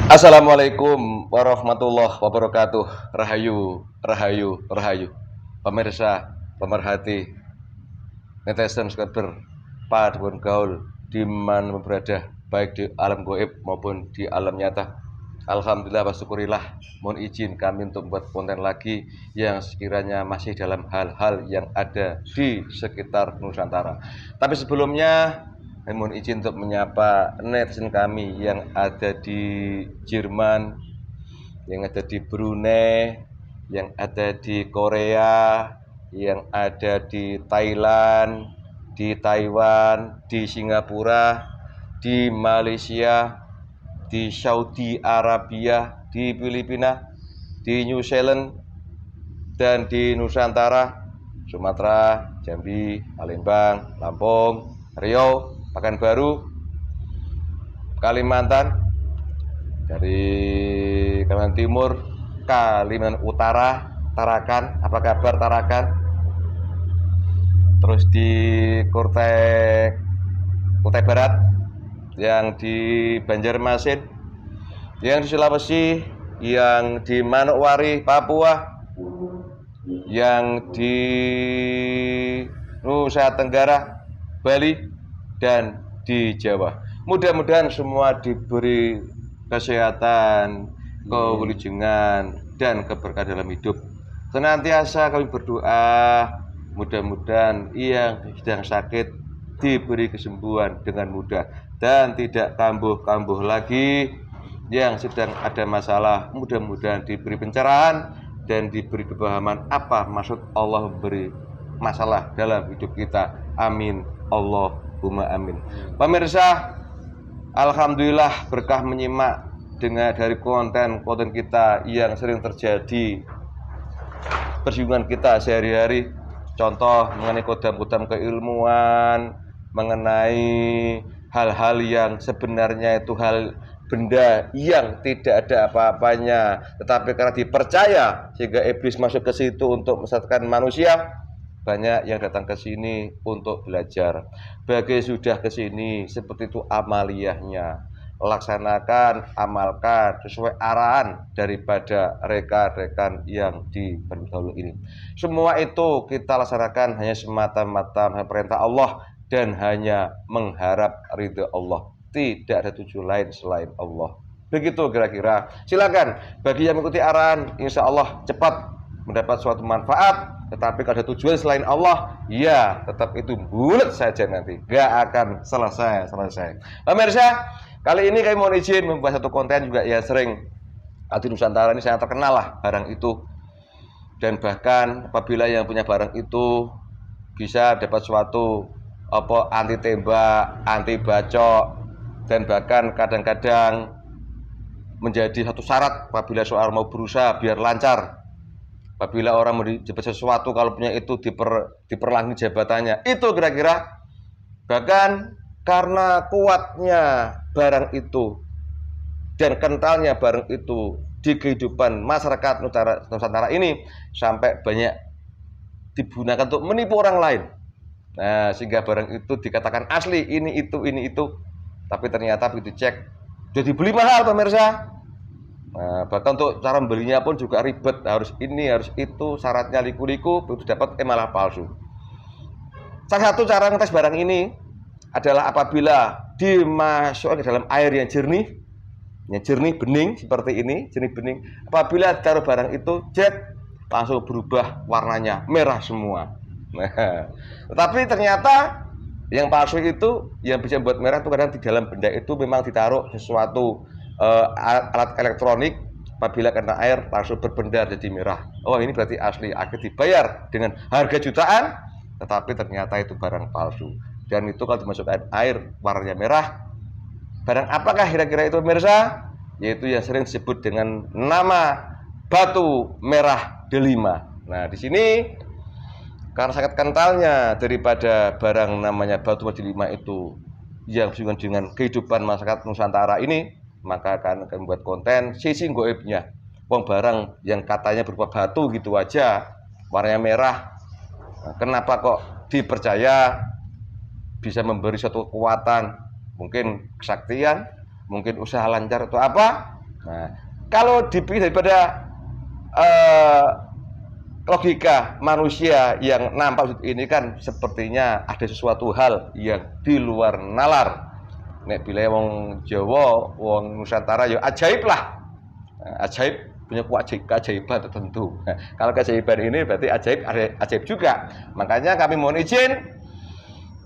Assalamualaikum warahmatullahi wabarakatuh. Rahayu, rahayu, rahayu. Pemirsa, pemerhati, netizen sekaliber, padahun gaul di mana berada, baik di alam goib maupun di alam nyata. Alhamdulillah wa syukurillah, mohon izin kami untuk membuat konten lagi yang sekiranya masih dalam hal-hal yang ada di sekitar Nusantara. Tapi sebelumnya mohon izin untuk menyapa netizen kami yang ada di Jerman, yang ada di Brunei, yang ada di Korea, yang ada di Thailand, di Taiwan, di Singapura, di Malaysia, di Saudi Arabia, di Filipina, di New Zealand, dan di Nusantara, Sumatera, Jambi, Palembang, Lampung, Riau, Pekanbaru, Kalimantan, dari Kalimantan Timur, Kalimantan Utara, Tarakan, apa kabar Tarakan? Terus di Kutai Barat, yang di Banjarmasin, yang di Sulawesi, yang di Manokwari, Papua, yang di Nusa Tenggara, Bali, dan di Jawa. Mudah-mudahan semua diberi kesehatan, kewilujengan, dan keberkahan dalam hidup. Senantiasa kami berdoa, mudah-mudahan yang sedang sakit diberi kesembuhan dengan mudah dan tidak kambuh-kambuh lagi. Yang sedang ada masalah, mudah-mudahan diberi pencerahan dan diberi kepahaman apa maksud Allah memberi masalah dalam hidup kita. Amin, Allahumma amin. Pemirsa, alhamdulillah berkah menyimak dari konten-konten kita yang sering terjadi persinggungan kita sehari-hari. Contoh mengenai kodam-kodam keilmuan, mengenai hal-hal yang sebenarnya itu hal benda yang tidak ada apa-apanya, tetapi karena dipercaya sehingga iblis masuk ke situ untuk mesatkan manusia. Banyak yang datang ke sini untuk belajar. Bagi sudah ke sini, seperti itu amaliyahnya. Laksanakan, amalkan sesuai arahan daripada rekan-rekan yang di pendahulu ini. Semua itu kita laksanakan hanya semata-mata perintah Allah dan hanya mengharap ridha Allah. Tidak ada tujuan lain selain Allah. Begitu kira-kira. Silakan bagi yang mengikuti arahan, insya Allah cepat mendapat suatu manfaat. Tetapi kalau ada tujuan selain Allah, ya tetap itu bulat saja nanti, gak akan selesai. Pemirsa, kali ini kami mohon izin membuat satu konten juga ya sering di Nusantara ini sangat terkenal lah barang itu. Dan bahkan apabila yang punya barang itu bisa dapat suatu anti tembak, anti bacok, dan bahkan kadang-kadang menjadi satu syarat apabila seorang mau berusaha biar lancar. Apabila orang mau dijabat sesuatu, kalau punya itu diperlangi jabatannya. Itu kira-kira. Bahkan karena kuatnya barang itu dan kentalnya barang itu di kehidupan masyarakat Nusantara ini, sampai banyak digunakan untuk menipu orang lain. Nah, sehingga barang itu dikatakan asli, ini itu. Tapi ternyata begitu cek, jadi beli mahal pemirsa. Nah, bahkan untuk cara membelinya pun juga ribet, harus ini, harus itu, syaratnya liku-liku, begitu dapat malah palsu. Salah satu cara ngetes barang ini adalah apabila dimasukkan ke dalam air yang jernih, bening seperti ini, jernih bening. Apabila taruh barang itu, langsung berubah warnanya merah semua. Nah, tetapi ternyata yang palsu itu yang bisa membuat merah itu kadang di dalam benda itu memang ditaruh sesuatu alat elektronik. Apabila kena air langsung berbendar jadi merah. Oh, ini berarti asli. Akhirnya dibayar dengan harga jutaan, tetapi ternyata itu barang palsu. Dan itu kalau dimasukkan air warnanya merah, barang apakah kira-kira itu pemirsa? Yaitu yang sering disebut dengan nama batu merah delima. Nah, di sini karena sangat kentalnya daripada barang namanya batu merah delima itu yang berhubungan dengan kehidupan masyarakat Nusantara ini, maka akan membuat konten sisi goibnya. Wong barang yang katanya berupa batu gitu aja, warnanya merah, nah, kenapa kok dipercaya bisa memberi suatu kekuatan, mungkin kesaktian, mungkin usaha lancar atau apa? Nah, kalau dipikir daripada eh, logika manusia yang nampak ini kan sepertinya ada sesuatu hal yang di luar nalar. Nek bila wong Jawa, wong Nusantara ya ajaib lah. Ajaib punya keajaiban tertentu. Nah, kalau keajaiban ini berarti ajaib juga. Makanya kami mohon izin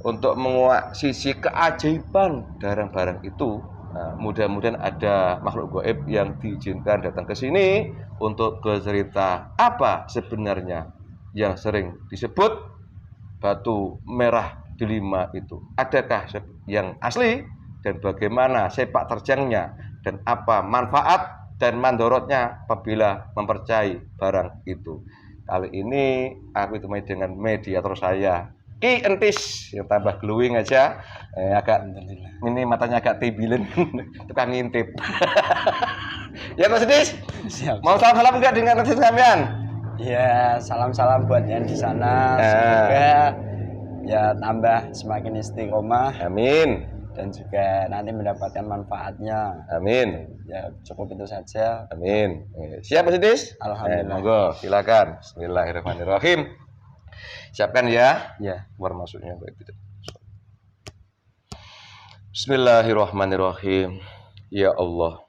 untuk menguak sisi keajaiban barang-barang itu. Nah, mudah-mudahan ada makhluk gaib yang diizinkan datang ke sini untuk bercerita apa sebenarnya yang sering disebut batu merah delima itu. Adakah yang asli dan bagaimana sepak terjangnya dan apa manfaat dan mandorotnya apabila mempercayai barang itu. Kali ini aku ditemani dengan mediator saya, Ki Entis, yang tambah glowing aja, agak ini matanya agak tibilin, tukang ngintip. Ya Mas Entis, mau salam-salam enggak dengan Entis kalian? Ya, salam-salam buat yang di sana. Semoga ya tambah semakin istiqomah. Amin. Dan juga nanti mendapatkan manfaatnya. Amin. Ya, cukup itu saja. Amin. Siap Mas Entis? Alhamdulillah. Monggo, silakan. Bismillahirrahmanirrahim. Siapkan ya. Ya. Keluar masuknya baik tidak. Bismillahirrahmanirrahim. Ya Allah.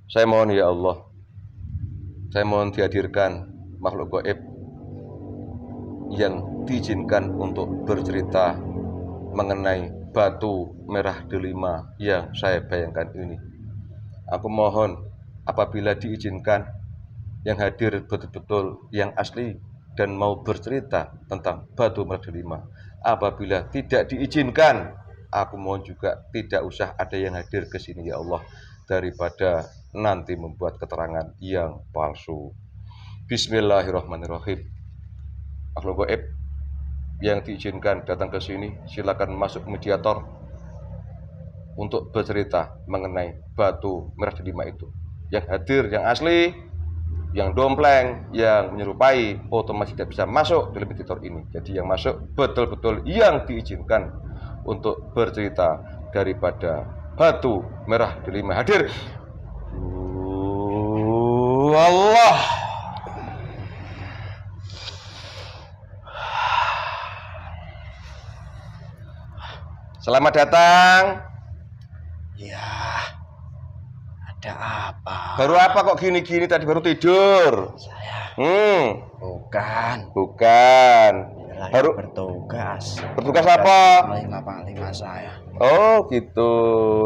Saya mohon ya Allah. Saya mohon dihadirkan makhluk gaib yang diizinkan untuk bercerita mengenai batu merah delima yang saya bayangkan ini. Aku mohon apabila diizinkan yang hadir betul-betul yang asli dan mau bercerita tentang batu merah delima. Apabila tidak diizinkan, aku mohon juga tidak usah ada yang hadir ke sini ya Allah, daripada nanti membuat keterangan yang palsu. Bismillahirrahmanirrahim. Makhluk gaib yang diizinkan datang ke sini, silakan masuk mediator untuk bercerita mengenai batu merah delima itu. Yang hadir yang asli, yang dompleng, yang menyerupai, otomatis tidak bisa masuk dalam mediator ini. Jadi yang masuk betul-betul yang diizinkan untuk bercerita daripada batu merah delima. Hadir. Allah. Selamat datang. Ya. Ada apa? Baru apa kok gini-gini, tadi baru tidur? Saya. Bukan. Baru bertugas. Bertugas apa? Panglima saya. Oh gitu.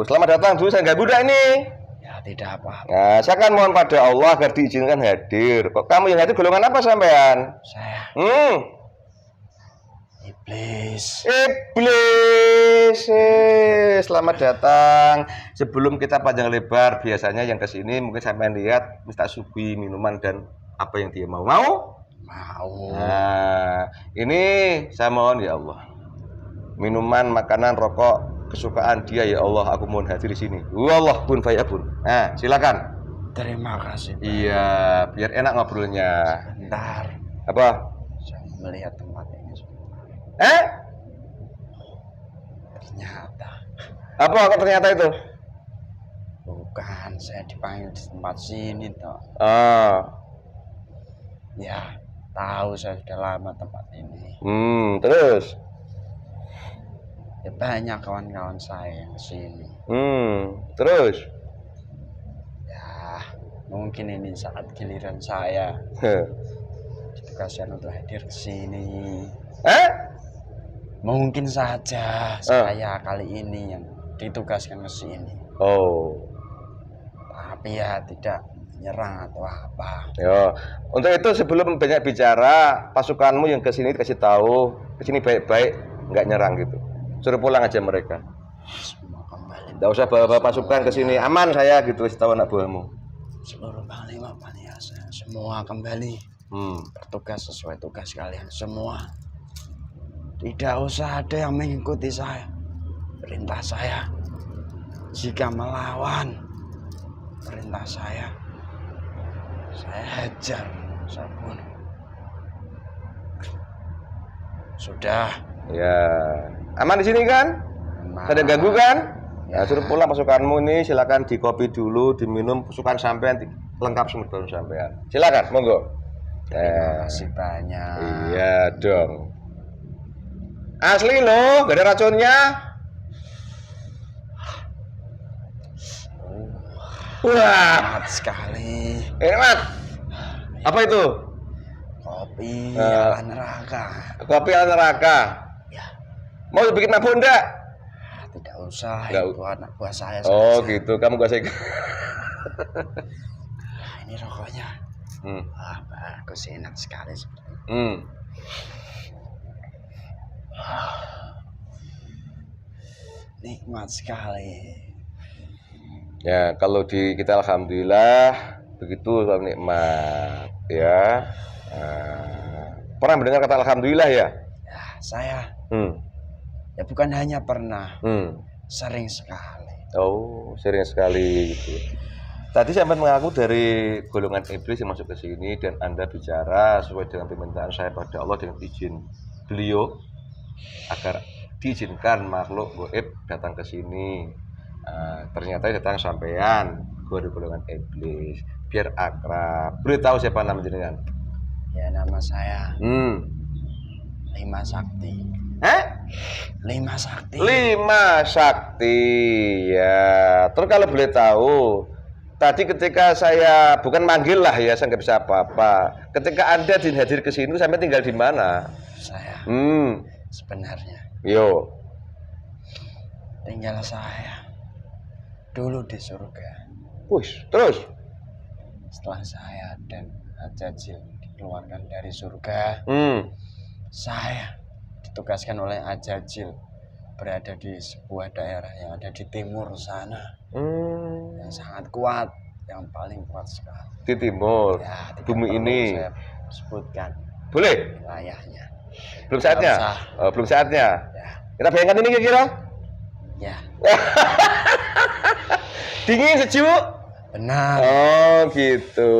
Selamat datang dulu, saya nggak budak ini. Ya tidak apa-apa. Nah, saya kan mohon pada Allah agar diizinkan hadir. Kok kamu yang hadir golongan apa sampean? Saya. Iblis. Selamat datang. Sebelum kita panjang lebar, biasanya yang kesini mungkin sampean lihat minta suguhi minuman dan apa yang dia mau. Mau? Nah, ini saya mohon ya Allah. Minuman, makanan, rokok kesukaan dia ya Allah, aku mohon hadir di sini. Wallah kun fayakun. Nah, silakan. Terima kasih. Pak. Iya, biar enak ngobrolnya. Bentar. Apa? Saya melihat tempat ini. Ternyata. Apa kok ternyata itu? Bukan, saya dipanggil di tempat sini toh. Ya, tahu saya sudah lama tempat ini. Terus? Ya banyak kawan-kawan saya yang kesini. Terus? Ya, mungkin ini saat giliran saya ditugaskan untuk hadir ke sini. Mungkin saja saya kali ini yang ditugaskan ke sini. Oh. Tapi ya tidak menyerang atau apa. Ya, untuk itu sebelum banyak bicara, pasukanmu yang kesini kasih tahu, kesini baik-baik, nggak nyerang gitu. Suruh pulang aja mereka. Semua kembali. Nggak usah bawa pasukan ke sini, aman saya gitu, kasih tahu anak buahmu. Seluruh panglima saya semua kembali bertugas sesuai tugas kalian semua. Tidak usah ada yang mengikuti saya. Perintah saya. Jika melawan perintah saya hajar, saya bunuh. Sudah. Ya, aman di sini kan? Aman. Ada ganggu kan? Nah, suruh pulang pasukanmu ini silakan dikopi dulu, diminum pasukan sampean lengkap semua baru sampean. Silakan, monggo. Terima kasih banyak. Iya dong. Asli loh, gak ada racunnya. Wah, Enak sekali. enak. Apa itu? Kopi ala neraka. Kopi ala neraka. Ya. Mau bikin mabuk enggak? Tidak usah, Nggak itu anak buah saya Oh saja. gitu, kamu gak saya. Ini rokoknya. Wah, bagus, enak sekali seperti itu. Nikmat sekali. Ya, kalau di kita alhamdulillah begitu nikmat ya. Pernah mendengar kata alhamdulillah ya? Ya, saya ya bukan hanya pernah, sering sekali. Oh, sering sekali gitu. Tadi sampai mengaku dari golongan iblis yang masuk ke sini dan Anda bicara sesuai dengan permintaan saya pada Allah dengan izin beliau agar diizinkan makhluk gaib datang ke sini. Ternyata datang sampean dari golongan iblis biar akrab. Boleh tahu siapa nama jenengan? Ya, nama saya Lima Sakti. 5 Sakti. 5 Sakti ya. Terus kalau boleh tahu, tadi ketika saya bukan manggil lah ya, saya nggak bisa apa-apa. Ketika Anda dihadir ke sini, sampai tinggal di mana? Saya sebenarnya Yo. tinggal saya dulu di surga. Terus? Setelah saya dan Ajajil dikeluarkan dari surga, saya ditugaskan oleh Ajajil berada di sebuah daerah yang ada di timur sana, yang sangat kuat, yang paling kuat sekali. Di timur, Ya, bumi ini. saya sebutkan Boleh? wilayahnya. Belum saatnya? Belum saatnya. Ya. Kita bayangkan ini kira-kira? Ya. Dingin, sejuk? Benar. Oh gitu.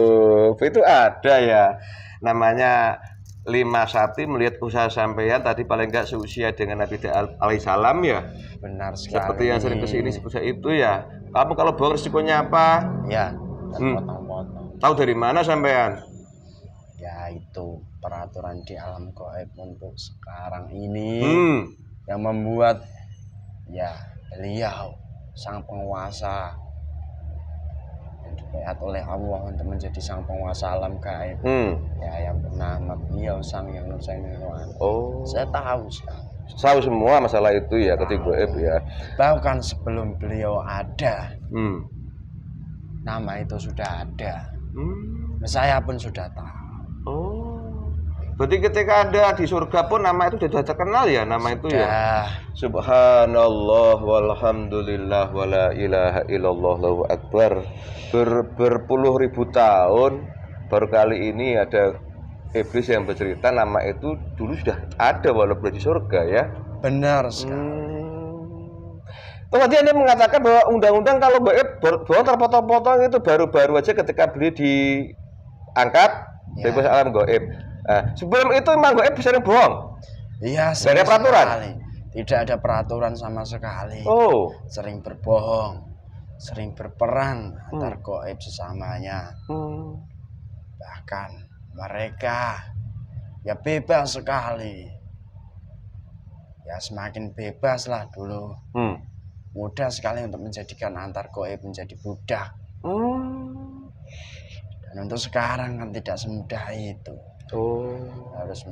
Itu ada ya. Namanya 5 Sakti melihat usaha sampean tadi paling enggak seusia dengan Nabi alaihissalam ya. Benar sekali. Seperti yang sering kesini seperti itu ya. Kamu kalau bohong risikonya apa? Ya, potong-potong. Tahu dari mana sampean? Ya, itu peraturan di alam gaib untuk sekarang ini yang membuat ya beliau sang penguasa yang dilihat oleh Allah untuk menjadi sang penguasa alam gaib, ya yang bernama beliau Sang Hyang Nurjati. Oh, saya tahu sekali. Tahu semua masalah itu ya ketika gaib ya. Bahkan sebelum beliau ada, nama itu sudah ada. Saya pun sudah tahu. Oh, berarti ketika ada di surga pun nama itu sudah terkenal ya, nama itu ya. Subhanallah walhamdulillah wala ilaha illallah allahu akbar. Berpuluh ribu tahun baru kali ini ada iblis yang bercerita nama itu dulu sudah ada walaupun di surga ya. Benar sekali. Tadi Anda mengatakan bahwa undang-undang kalau bohong terpotong-potong itu baru-baru aja ketika beliau diangkat dari alam gaib. Sebelum itu memang gaib sering bohong. Iya, tidak ada peraturan. Tidak ada peraturan sama sekali. Oh, sering berbohong, sering berperang antar gaib sesamanya. Bahkan mereka ya bebas sekali. Ya semakin bebas lah dulu. Mudah sekali untuk menjadikan antar gaib menjadi budak. Dan untuk sekarang kan tidak semudah itu. Harus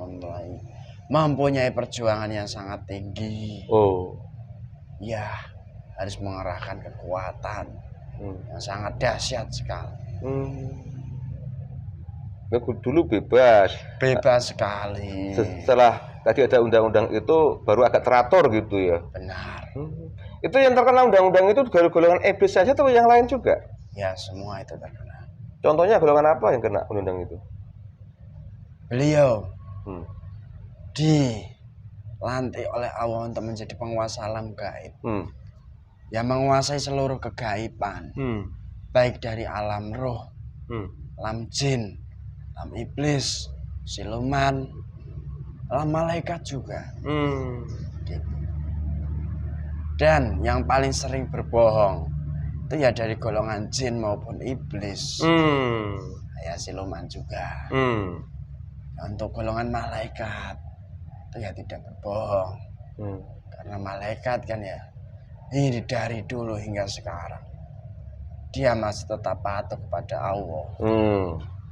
mempunyai perjuangan yang sangat tinggi. Ya, harus mengerahkan kekuatan yang sangat dahsyat sekali. Dulu bebas sekali. Setelah tadi ada undang-undang itu baru agak teratur gitu ya. Benar. Itu yang terkena undang-undang itu golongan iblis saja atau yang lain juga? Ya, semua itu terkena. Contohnya golongan apa yang kena undang itu? Beliau dilantik oleh Allah untuk menjadi penguasa alam gaib, yang menguasai seluruh kegaiban, baik dari alam roh, alam jin, alam iblis, siluman, alam malaikat juga. Gitu. Dan yang paling sering berbohong itu ya dari golongan jin maupun iblis. Ya siluman juga. Untuk golongan malaikat itu ya tidak berbohong. Karena malaikat kan ya ini dari dulu hingga sekarang dia masih tetap patuh kepada Allah.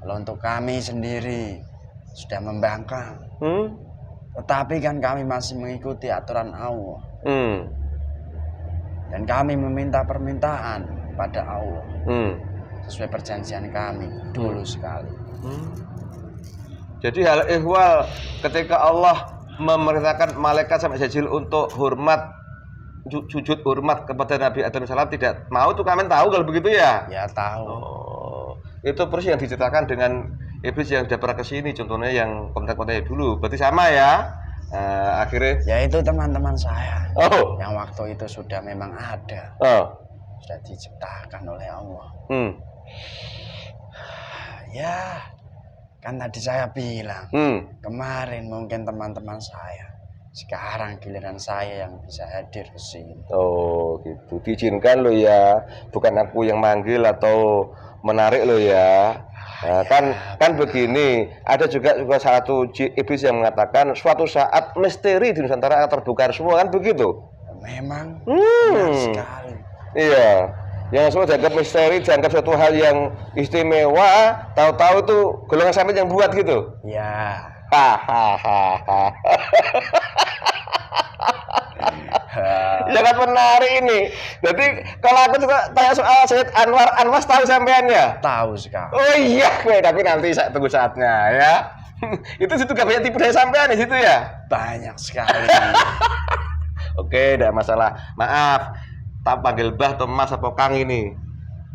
Kalau untuk kami sendiri sudah membangkang, tetapi kan kami masih mengikuti aturan Allah. Dan kami meminta permintaan pada Allah sesuai perjanjian kami dulu sekali. Jadi hal ihwal ketika Allah memerintahkan malaikat sampai Jibril untuk sujud hormat kepada Nabi Adam salam tidak mau tuh, kalian tahu kalau begitu ya? Ya tahu. Itu persis yang diceritakan dengan iblis yang sudah pernah kesini, contohnya yang konten-kontennya dulu. Berarti sama ya? Akhirnya ya itu teman-teman saya yang waktu itu sudah memang ada, sudah diciptakan oleh Allah. Ya kan tadi saya bilang kemarin mungkin teman-teman saya, sekarang giliran saya yang bisa hadir ke sini. Oh gitu, diizinkan lo ya, bukan aku yang manggil atau menarik lo ya. Nah, kan begini, ada juga satu iblis yang mengatakan suatu saat misteri di Nusantara akan terbongkar semua, kan begitu? Memang benar sekali. Iya, yang semua dianggap misteri, dianggap suatu hal yang istimewa, tahu-tahu itu golongan sampai yang buat gitu. Ya. Jangan menarik ini. Jadi kalau aku juga tanya soal Syed Anwar Anwas, tahu sampean ya? Tahu sekali. Oh iya, tapi nanti saya tunggu saatnya ya. Itu situ gak banyak tipu dari sampean di situ ya? Banyak sekali. Oke, tidak masalah. Maaf, tak panggil Mbah atau Mas atau Kang ini.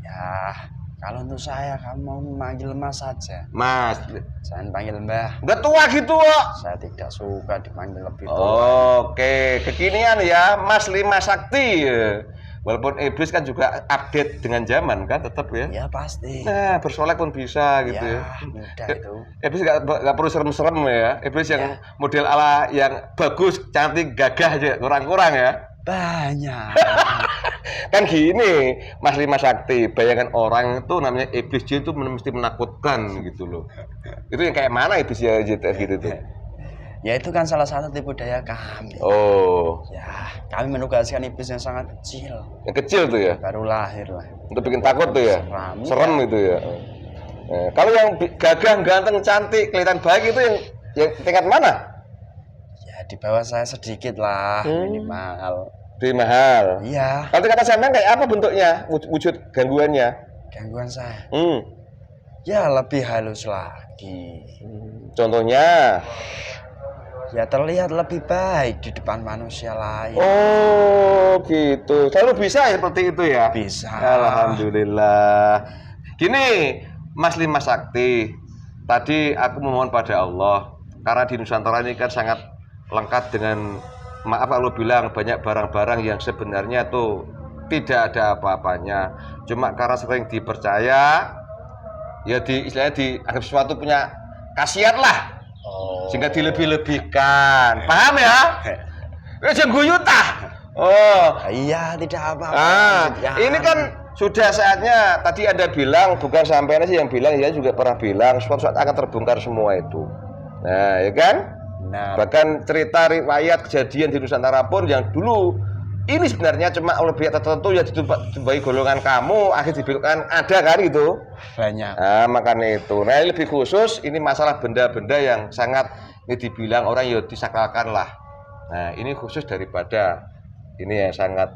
Ya, kalau untuk saya kamu mau memanggil Mas saja. Mas. Jangan panggil Mbah. Udah tua gitu kok. Saya tidak suka dipanggil lebih tua. Oke, kekinian ya, Mas Lima Sakti. Walaupun iblis kan juga update dengan zaman kan, tetap ya. Ya pasti. Nah, bersolek pun bisa gitu ya. Mudah itu. Iblis nggak perlu serem-serem ya. Iblis yang model ala yang bagus, cantik, gagah aja, kurang-kurang ya. Banyak. Kan gini, Mas Lima Sakti, bayangan orang itu namanya iblis itu mesti menakutkan gitu loh. Itu yang kayak mana iblis ya JTF gitu tuh? Ya itu kan salah satu tipu daya kami. Oh. Ya, kami menugaskan iblis yang sangat kecil. Yang kecil tuh ya? Baru lahir lah. Untuk bikin takut tuh ya? Serem ya. itu ya. Nah, kalau yang gagah, ganteng, cantik, kelihatan baik itu yang tingkat mana? Ya di bawah saya sedikit lah, minimal. Lebih mahal. Iya. Kalau kata sampean kayak apa bentuknya, wujud gangguannya? Gangguan saya. Ya lebih halus lagi. Contohnya? Ya terlihat lebih baik di depan manusia lain. Oh gitu. Selalu bisa ya seperti itu ya? Bisa. Alhamdulillah. Gini, Mas Lima Sakti. Tadi aku memohon pada Allah, karena di Nusantara ini kan sangat lengkap dengan, maaf kalau bilang, banyak barang-barang yang sebenarnya tuh tidak ada apa-apanya. Cuma karena sering dipercaya, ya istilahnya dianggap sesuatu punya khasiat lah. Sehingga dilebih-lebihkan. Paham ya? Jangan guyutah. Iya, tidak apa-apa. Ini kan sudah saatnya. Tadi Anda bilang, bukan sampean sih yang bilang, ya juga pernah bilang suatu saat akan terbongkar semua itu. Nah, ya kan? Benar. Bahkan cerita riwayat kejadian di Nusantara pun yang dulu ini sebenarnya cuma oleh pihak tertentu ya dijumpai golongan kamu, akhirnya dibilang ada kan gitu. Banyak. Nah, makanya itu. Nah, lebih khusus ini masalah benda-benda yang sangat ini dibilang orang ya disakralkan lah. Nah, ini khusus daripada ini yang sangat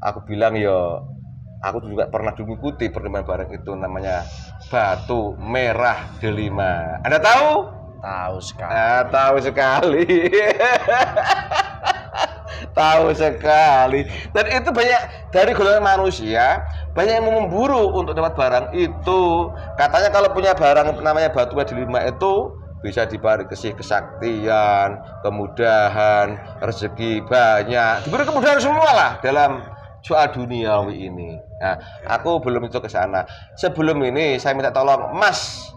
aku bilang ya, aku juga pernah mengikuti pertemuan bareng itu, namanya batu merah delima. Anda tahu? Tahu sekali. Tahu sekali. Tahu sekali. Dan itu banyak dari golongan manusia, banyak yang memburu untuk dapat barang itu. Katanya kalau punya barang namanya batu delima itu bisa diberi kesaktian, kemudahan, rezeki banyak, diberi kemudahan semua lah dalam soal duniawi ini. Nah, aku belum itu ke sana. Sebelum ini saya minta tolong Mas,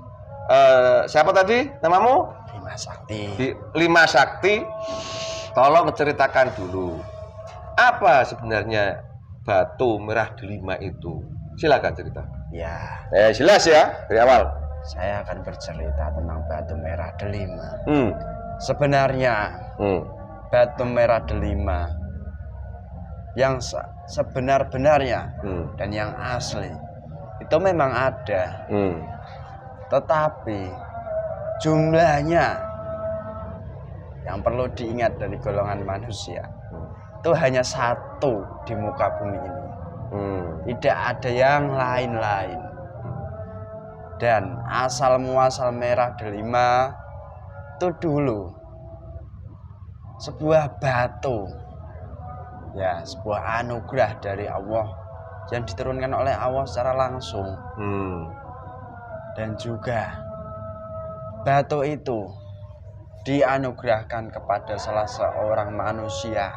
siapa tadi namamu? Lima Sakti. Lima Sakti. Tolong ceritakan dulu, Apa sebenarnya batu merah delima itu? Silakan cerita. Ya, Jelas ya dari awal. saya akan bercerita tentang batu merah delima. Hmm. Sebenarnya Hmm. batu merah delima yang sebenar-benarnya dan yang asli itu memang ada, tetapi jumlahnya yang perlu diingat dari golongan manusia itu hanya satu di muka bumi ini, tidak ada yang lain-lain. Dan asal muasal merah delima itu dulu sebuah batu, ya, sebuah anugerah dari Allah yang diturunkan oleh Allah secara langsung. Dan juga batu itu dianugerahkan kepada salah seorang manusia.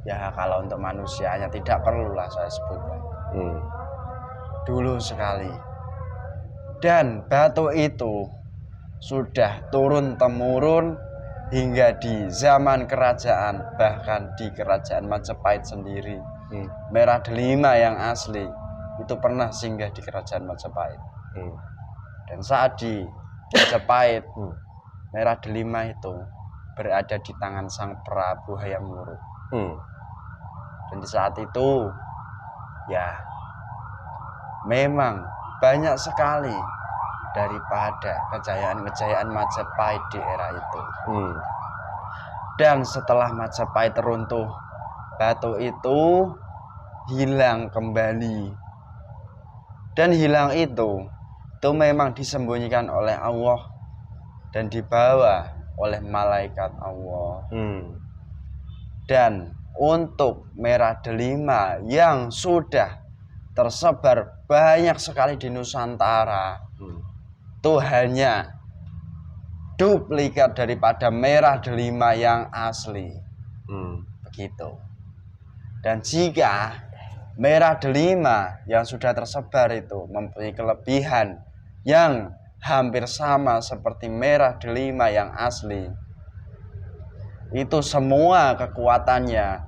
Ya, kalau untuk manusianya tidak perlulah saya sebutkan. Dulu sekali. Dan batu itu sudah turun-temurun hingga di zaman kerajaan, bahkan di kerajaan Majapahit sendiri. Merah delima yang asli itu pernah singgah di kerajaan Majapahit. Dan saat di Majapahit, merah delima itu berada di tangan Sang Prabu Hayam Wuruk. Dan di saat itu, ya, memang banyak sekali daripada kejayaan-kejayaan Majapahit di era itu. Dan setelah Majapahit runtuh, batu itu hilang kembali. Dan hilang itu memang disembunyikan oleh Allah dan dibawa oleh malaikat Allah. Dan untuk merah delima yang sudah tersebar banyak sekali di Nusantara, itu hanya duplikat daripada merah delima yang asli. Begitu. Dan jika merah delima yang sudah tersebar itu mempunyai kelebihan yang hampir sama seperti merah delima yang asli, itu semua kekuatannya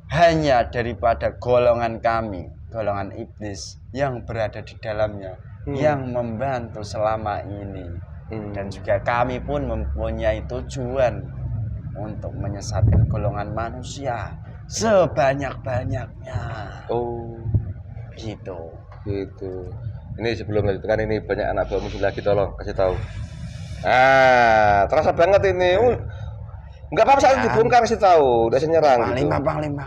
hanya daripada golongan kami, golongan iblis yang berada di dalamnya, yang membantu selama ini. Dan juga kami pun mempunyai tujuan untuk menyesatkan golongan manusia sebanyak-banyaknya. Gitu. Ini sebelum lanjutkan, ini banyak anak buah musuh lagi, tolong kasih tahu. Terasa banget ini. Enggak apa-apa, saat dibongkar kasih tahu, udah nyerang. Panglima.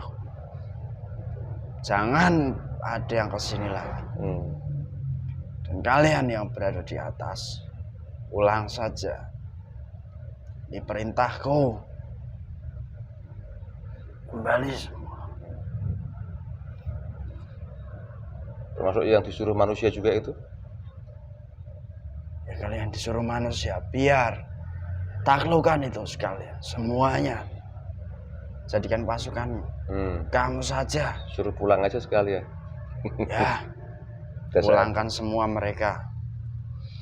Jangan ada yang kesini lagi. Dan kalian yang berada di atas, ulang saja ini perintahku. Kembali semua. Termasuk yang disuruh manusia juga itu? Ya, kalian disuruh manusia biar taklukkan itu sekalian, semuanya. Jadikan pasukanmu. Kamu saja. Suruh pulang aja sekalian. Ya. Pulangkan semua mereka.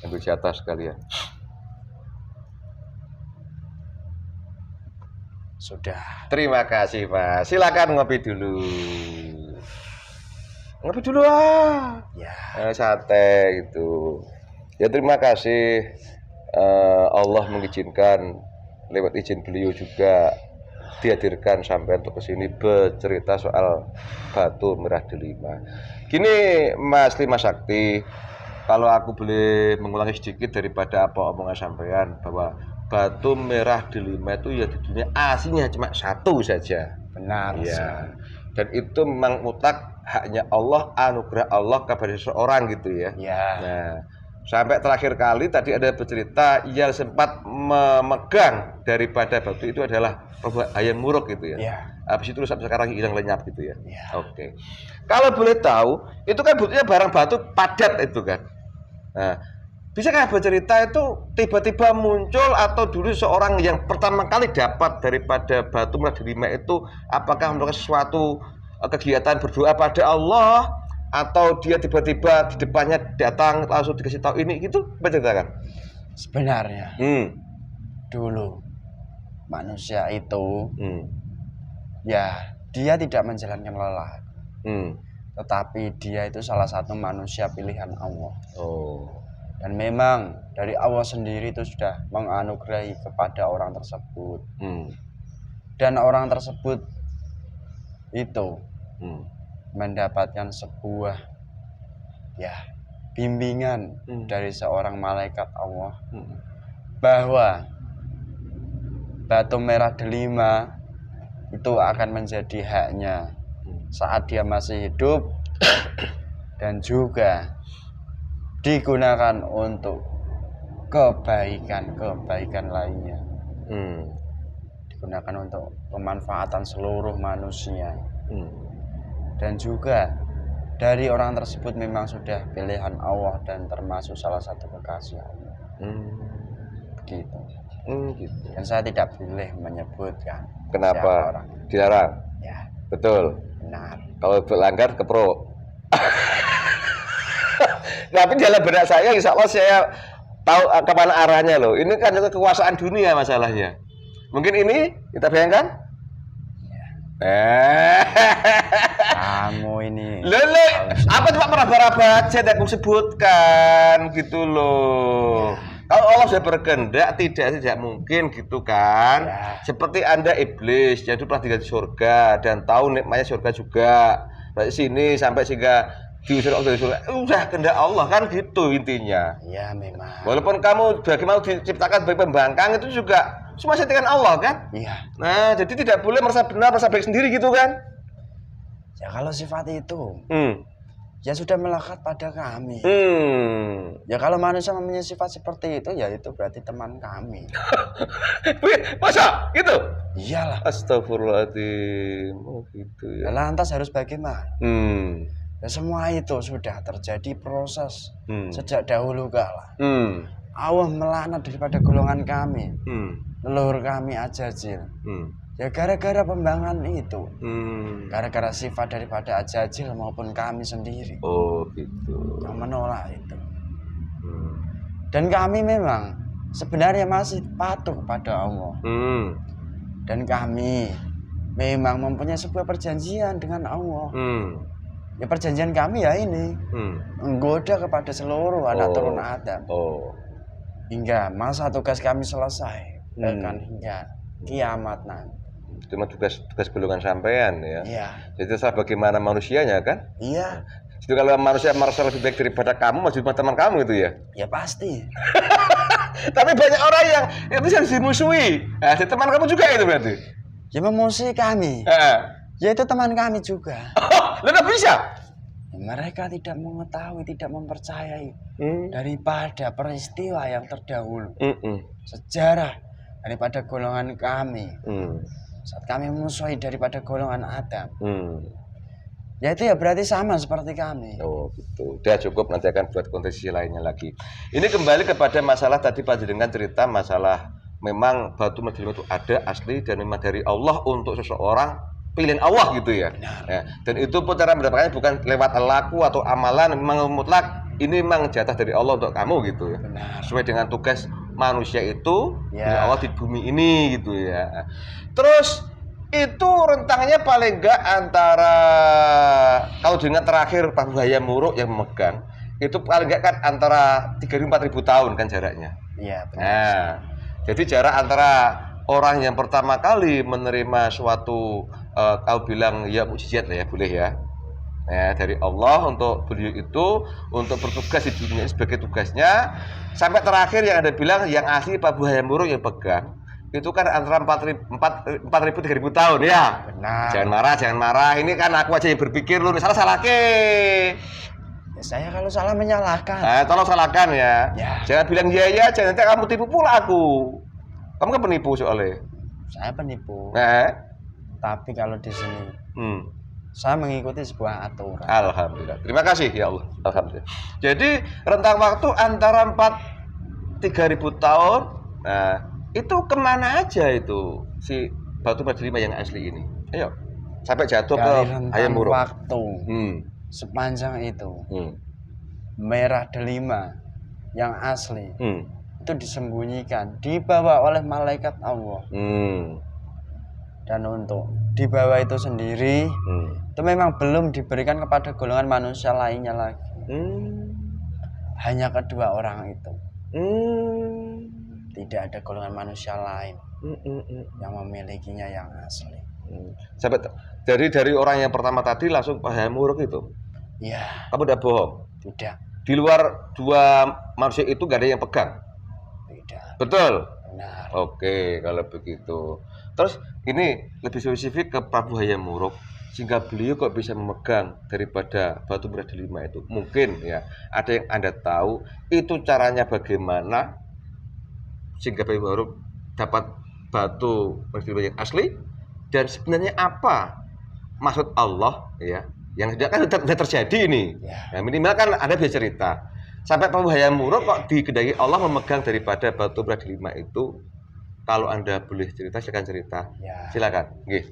Ambil jatah sekalian. Sudah. Terima kasih, Pak. Silakan ngopi dulu. Ya. Sate gitu. Ya, terima kasih. Allah mengizinkan, lewat izin beliau juga dihadirkan sampai untuk kesini bercerita soal batu merah delima. Gini, Mas Lima Sakti, kalau aku boleh mengulangi sedikit daripada apa omongan sampean, bahwa batu merah delima itu ya di dunia aslinya cuma satu saja. Benar. Ya. Dan itu memang mutlak haknya Allah, anugerah Allah kepada seseorang gitu ya. Ya. Nah, sampai terakhir kali tadi ada bercerita yang sempat memegang daripada batu itu adalah Prabu Hayam Wuruk gitu ya. Ya. Habis itu sampai sekarang hilang lenyap gitu ya. Ya. Oke. Kalau boleh tahu, itu kan buktinya barang batu padat itu kan. Nah, bisakah bercerita itu tiba-tiba muncul atau dulu seorang yang pertama kali dapat daripada batu merah delima itu apakah melakukan sesuatu kegiatan berdoa pada Allah, atau dia tiba-tiba di depannya datang langsung dikasih tahu ini gitu, berceritakan? Sebenarnya dulu manusia itu ya dia tidak menjalankan lelah. Hmm. Tetapi dia itu salah satu manusia pilihan Allah. Oh. Dan memang dari Allah sendiri itu sudah menganugerahi kepada orang tersebut. Dan orang tersebut itu mendapatkan sebuah bimbingan dari seorang malaikat Allah bahwa batu merah delima itu akan menjadi haknya saat dia masih hidup dan juga digunakan untuk kebaikan lainnya. Digunakan untuk pemanfaatan seluruh manusia. Dan juga dari orang tersebut memang sudah pilihan Allah dan termasuk salah satu kekasih Allah. Begitu. Gitu. Dan saya tidak boleh menyebutkan. Kenapa? Orang. Dilarang. Ya. Betul. Benar. Kalau melanggar keprok. Tapi dalam benak saya, insya Allah saya tahu kemana arahnya loh. Ini kan juga kekuasaan dunia masalahnya. Mungkin ini kita bayangkan. Kamu ini. Lele, apa cuma meraba-raba aja yang aku sebutkan gitu loh. Kalau Allah sudah berkehendak tidak mungkin gitu kan. Seperti Anda iblis, jadi pernah tinggal di surga dan tahu nikmatnya surga juga. Dari sini sampai sehingga diusir Allah dari surga. Udah kehendak Allah kan gitu intinya. Iya memang. Walaupun kamu bagaimana diciptakan sebagai pembangkang itu juga semua settingan Allah kan. Iya. Nah jadi tidak boleh merasa benar, merasa baik sendiri gitu kan. Ya kalau sifat itu. Ya sudah melekat pada kami. Ya kalau manusia mempunyai sifat seperti itu, ya itu berarti teman kami. Masa gitu? Iyalah. Astagfirullahaladzim. Oh gitu ya. Lantas harus bagaimana? Ya semua itu sudah terjadi proses sejak dahulu kala. Allah melaknat daripada golongan kami, leluhur kami Ajajil. Ya gara-gara pembangunan itu, gara-gara sifat daripada Ajajil maupun kami sendiri. Oh gitu. Yang menolak itu. Dan kami memang sebenarnya masih patuh kepada Allah. Dan kami memang mempunyai sebuah perjanjian dengan Allah. Ya perjanjian kami ya ini, menggoda kepada seluruh anak turun Adam. Hingga masa tugas kami selesai, bahkan hingga kiamat nanti. Cuma tugas golongan sampean ya. Iya. Jadi terserah bagaimana manusianya kan? Iya. Jadi kalau manusia merasa lebih baik daripada kamu, maksudnya teman kamu itu ya? Ya pasti. Tapi banyak orang yang bisa dimusuhi. Nah, teman kamu juga itu berarti? Ya memusuhi kami. Ya itu teman kami juga. Lalu bisa? Ya, mereka tidak mengetahui, tidak mempercayai daripada peristiwa yang terdahulu. Sejarah daripada golongan kami. Saat kami memusuhi daripada golongan Adam. Ya itu ya berarti sama seperti kami. Oh gitu. Udah cukup, nanti akan buat konteks lainnya lagi. Ini kembali kepada masalah tadi Pak Jenengan cerita masalah memang batu delima itu ada asli dan memang dari Allah untuk seseorang pilihan Allah gitu ya. Ya. Dan itu pun cara mendapatkannya bukan lewat laku atau amalan, memang mutlak ini memang jatah dari Allah untuk kamu gitu ya. Benar. Sesuai dengan tugas manusia itu ya. Allah di bumi ini gitu ya. Terus itu rentangnya paling enggak antara kalau dengan terakhir Pak Hayam Wuruk yang memegang itu paling enggak kan antara 3.000-4.000 tahun kan jaraknya. Iya benar. Nah, jadi jarak antara orang yang pertama kali menerima suatu kau bilang ya mukjizat lah ya boleh ya. Ya dari Allah untuk beliau itu untuk bertugas di dunia sebagai tugasnya sampai terakhir yang ada bilang yang asli Pak Hayam Wuruk yang pegang itu kan antara 4.000 3.000 tahun ya. Benar. Jangan marah. Ini kan aku aja yang berpikir lu salah ke. Ya, saya kalau salah menyalahkan. Tolong salahkan ya. Jangan bilang iya jangan nanti kamu tipu pula aku. Kamu kan penipu soalnya. Saya penipu. Tapi kalau di sini saya mengikuti sebuah aturan. Alhamdulillah. Terima kasih ya Allah. Alhamdulillah. Jadi rentang waktu antara 3.000 tahun. Nah, itu kemana aja itu si batu delima yang asli ini? Ayo, sampai jatuh dari ke Hayam Wuruk. Waktu sepanjang itu merah delima yang asli itu disembunyikan, dibawa oleh malaikat Allah Dan untuk di bawah itu sendiri itu memang belum diberikan kepada golongan manusia lainnya lagi. Hanya kedua orang itu. Tidak ada golongan manusia lain yang memilikinya yang asli. Sampai dari orang yang pertama tadi langsung paham muruk itu. Ya. Kamu udah bohong. Tidak. Di luar dua manusia itu gak ada yang pegang. Tidak. Betul. Benar. Oke, kalau begitu. Terus ini lebih spesifik ke Prabu Hayam Wuruk, sehingga beliau kok bisa memegang daripada batu beradelima itu. Mungkin ya ada yang Anda tahu itu caranya bagaimana sehingga Prabu Hayam Wuruk dapat batu beradelima yang asli, dan sebenarnya apa maksud Allah ya yang kan sudah terjadi ini. Ya. Nah, minimal kan Anda bisa cerita. Sampai Prabu Hayam Wuruk kok dikehendaki Allah memegang daripada batu beradelima itu. Kalau Anda boleh cerita, silakan cerita. Ya. Silakan. Nggih.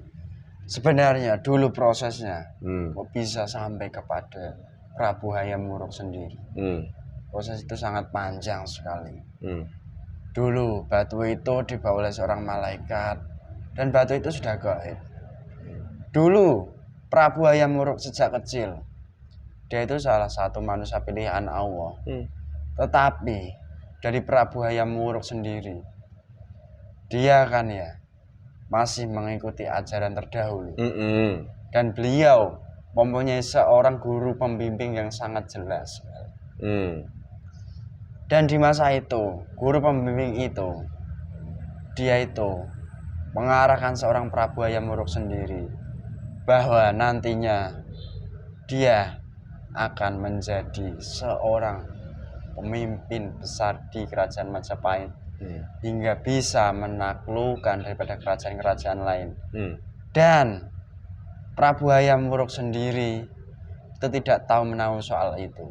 Sebenarnya dulu prosesnya kok bisa sampai kepada Prabu Hayam Wuruk sendiri. Proses itu sangat panjang sekali. Dulu batu itu dibawa oleh seorang malaikat dan batu itu sudah gaib. Dulu Prabu Hayam Wuruk sejak kecil dia itu salah satu manusia pilihan Allah. Tetapi dari Prabu Hayam Wuruk sendiri dia kan ya masih mengikuti ajaran terdahulu. Dan beliau mempunyai seorang guru pembimbing yang sangat jelas. Dan di masa itu guru pembimbing itu dia itu mengarahkan seorang Prabu Hayam Wuruk sendiri bahwa nantinya dia akan menjadi seorang pemimpin besar di kerajaan Majapahit. Hingga bisa menaklukkan daripada kerajaan-kerajaan lain. Dan Prabu Hayam Wuruk sendiri itu tidak tahu menahu soal itu.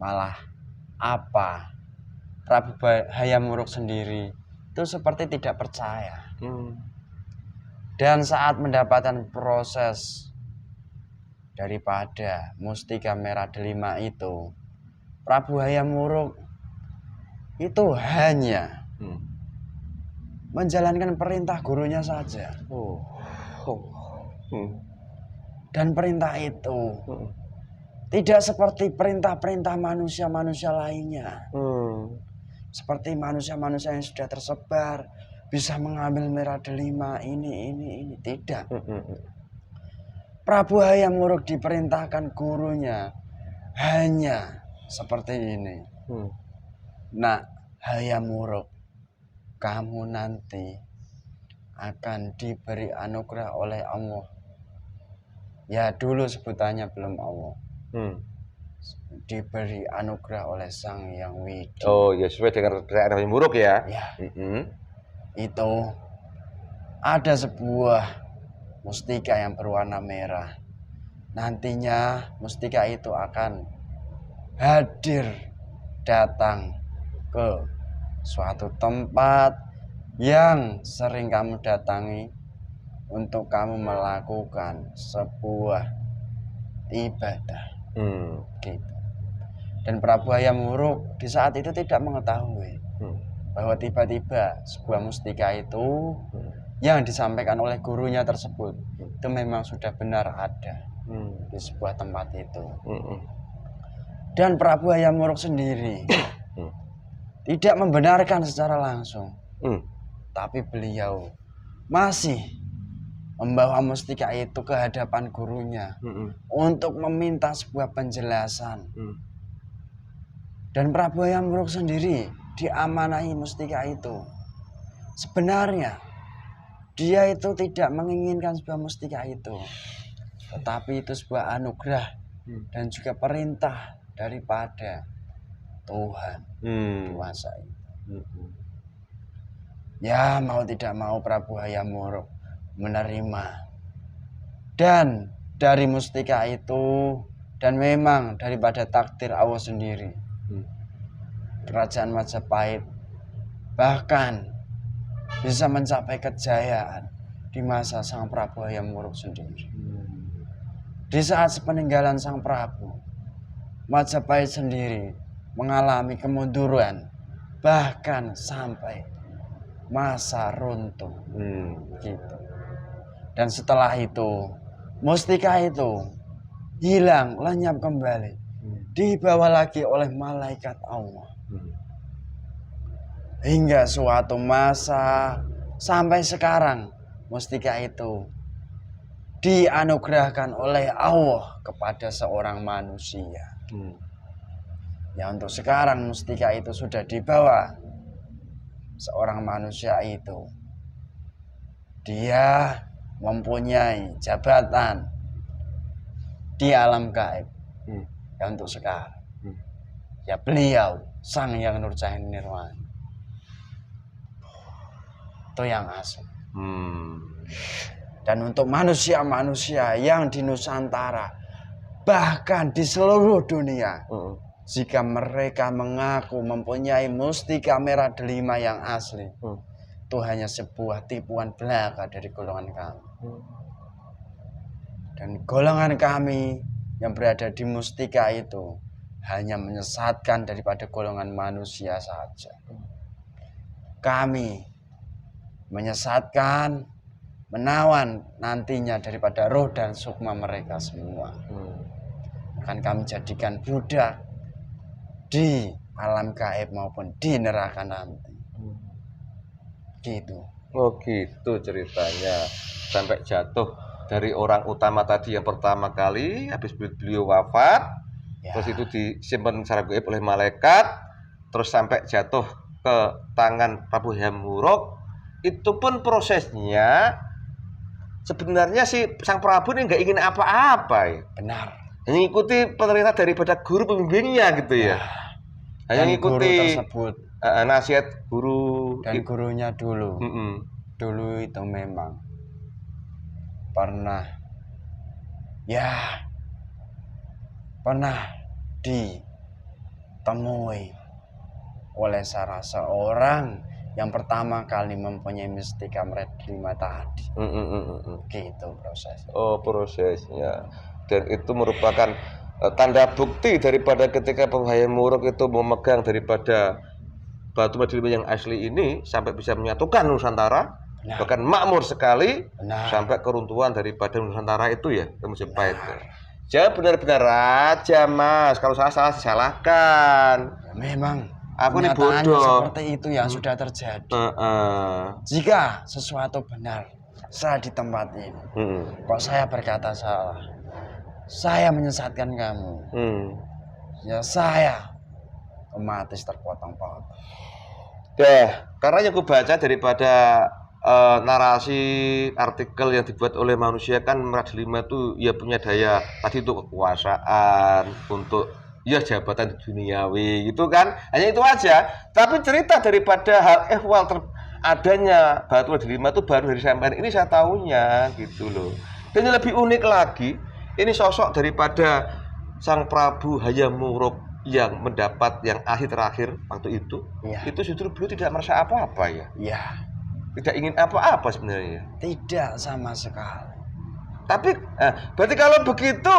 Malah apa Prabu Hayam Wuruk sendiri itu seperti tidak percaya. Dan saat mendapatkan proses daripada mustika merah delima itu, Prabu Hayam Wuruk itu hanya menjalankan perintah gurunya saja. Dan perintah itu tidak seperti perintah-perintah manusia-manusia lainnya. Seperti manusia-manusia yang sudah tersebar bisa mengambil merah delima ini. Tidak. Prabu Hayam Wuruk diperintahkan gurunya hanya seperti ini. Nah, Hayam Wuruk, kamu nanti akan diberi anugerah oleh Allah. Ya dulu sebutannya belum Allah. Diberi anugerah oleh Sang Hyang Widi. Oh ya, sesuai dengan rencana Hayam Wuruk ya. Ya. Itu ada sebuah mustika yang berwarna merah. Nantinya mustika itu akan hadir datang ke suatu tempat yang sering kamu datangi untuk kamu melakukan sebuah ibadah. Gitu. Dan Prabu Hayam Wuruk di saat itu tidak mengetahui bahwa tiba-tiba sebuah mustika itu yang disampaikan oleh gurunya tersebut itu memang sudah benar ada di sebuah tempat itu. Dan Prabu Hayam Wuruk sendiri tidak membenarkan secara langsung, tapi beliau masih membawa mustika itu ke hadapan gurunya untuk meminta sebuah penjelasan. Dan Prabu Hayam Wuruk sendiri diamanahi mustika itu. Sebenarnya dia itu tidak menginginkan sebuah mustika itu, tetapi itu sebuah anugerah dan juga perintah daripada Tuhan kuasa itu. Ya mau tidak mau Prabu Hayam Wuruk menerima dan dari mustika itu, dan memang daripada takdir Allah sendiri, kerajaan Majapahit bahkan bisa mencapai kejayaan di masa Sang Prabu Hayam Wuruk sendiri. Di saat sepeninggalan Sang Prabu, Majapahit sendiri mengalami kemunduran, bahkan sampai masa runtuh. Gitu. Dan setelah itu mustika itu hilang, lenyap kembali, dibawa lagi oleh malaikat Allah. Hingga suatu masa sampai sekarang mustika itu dianugerahkan oleh Allah kepada seorang manusia. Ya untuk sekarang mustika itu sudah dibawa seorang manusia itu. Dia mempunyai jabatan di alam gaib. Ya untuk sekarang. Ya beliau Sang Hyang Nurjati Nirwana. Itu yang asli. Dan untuk manusia-manusia yang di Nusantara, bahkan di seluruh dunia, jika mereka mengaku mempunyai mustika merah delima yang asli, itu hanya sebuah tipuan belaka dari golongan kami. Dan golongan kami yang berada di mustika itu hanya menyesatkan daripada golongan manusia saja. Kami menyesatkan, menawan nantinya daripada roh dan sukma mereka semua. Akan kami jadikan budak di alam gaib maupun di neraka nanti. Gitu. Oh gitu ceritanya. Sampai jatuh dari orang utama tadi yang pertama kali, habis beliau wafat, terus itu disimpan secara gaib oleh malaikat, terus sampai jatuh ke tangan Prabu Hayam Wuruk. Itu pun prosesnya sebenarnya si sang Prabu ini nggak ingin apa-apa ya. Benar. Hanya ngikuti perintah daripada guru pembimbingnya gitu ya. Hanya ngikuti tersebut, nasihat guru dan gurunya dulu. Dulu itu memang pernah ditemui oleh salah seorang yang pertama kali mempunyai mustika merah delima tadi. Gitu prosesnya. Oh prosesnya. Dan itu merupakan tanda bukti daripada ketika Prabu Hayam Wuruk itu memegang daripada batu merah delima yang asli ini sampai bisa menyatukan Nusantara. Bahkan makmur sekali. Sampai keruntuhan daripada Nusantara itu ya, Majapahit. Jangan benar-benar raja Mas, kalau salah disalahkan. Memang aku ini bodoh seperti itu yang sudah terjadi. Jika sesuatu benar saya di tempat ini, kok saya berkata salah, saya menyesatkan kamu, ya saya otomatis terpotong-potong. Karena yang aku baca daripada narasi artikel yang dibuat oleh manusia kan merah delima itu ya punya daya tadi untuk kekuasaan, untuk ya jabatan duniawi gitu kan, hanya itu aja. Tapi cerita daripada hal ehwal adanya batu merah delima itu baru dari sampean ini saya tahunya gitu loh. Dan yang lebih unik lagi, ini sosok daripada sang Prabu Hayam Wuruk yang mendapat yang akhir terakhir waktu itu, itu justru beliau tidak merasa apa-apa ya. Tidak ingin apa-apa sebenarnya. Tidak sama sekali. Tapi berarti kalau begitu,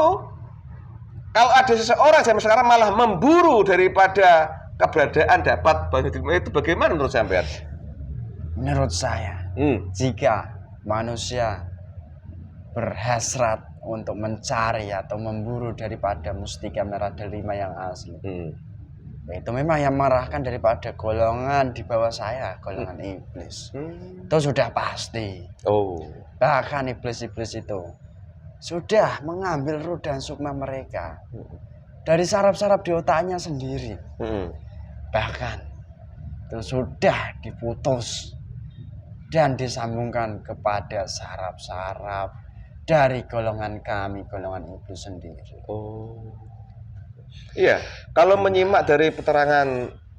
kalau ada seseorang zaman sekarang malah memburu daripada keberadaan dapat batu delima itu, bagaimana menurut sampean? Menurut saya, jika manusia berhasrat untuk mencari atau memburu daripada mustika merah delima yang asli, itu memang yang marahkan daripada golongan di bawah saya, golongan iblis. Itu sudah pasti. Bahkan iblis-iblis itu sudah mengambil ruh dan sukma mereka dari saraf-saraf di otaknya sendiri. Bahkan itu sudah diputus dan disambungkan kepada saraf-saraf dari golongan kami, golongan iblis sendiri. Iya, kalau menyimak dari keterangan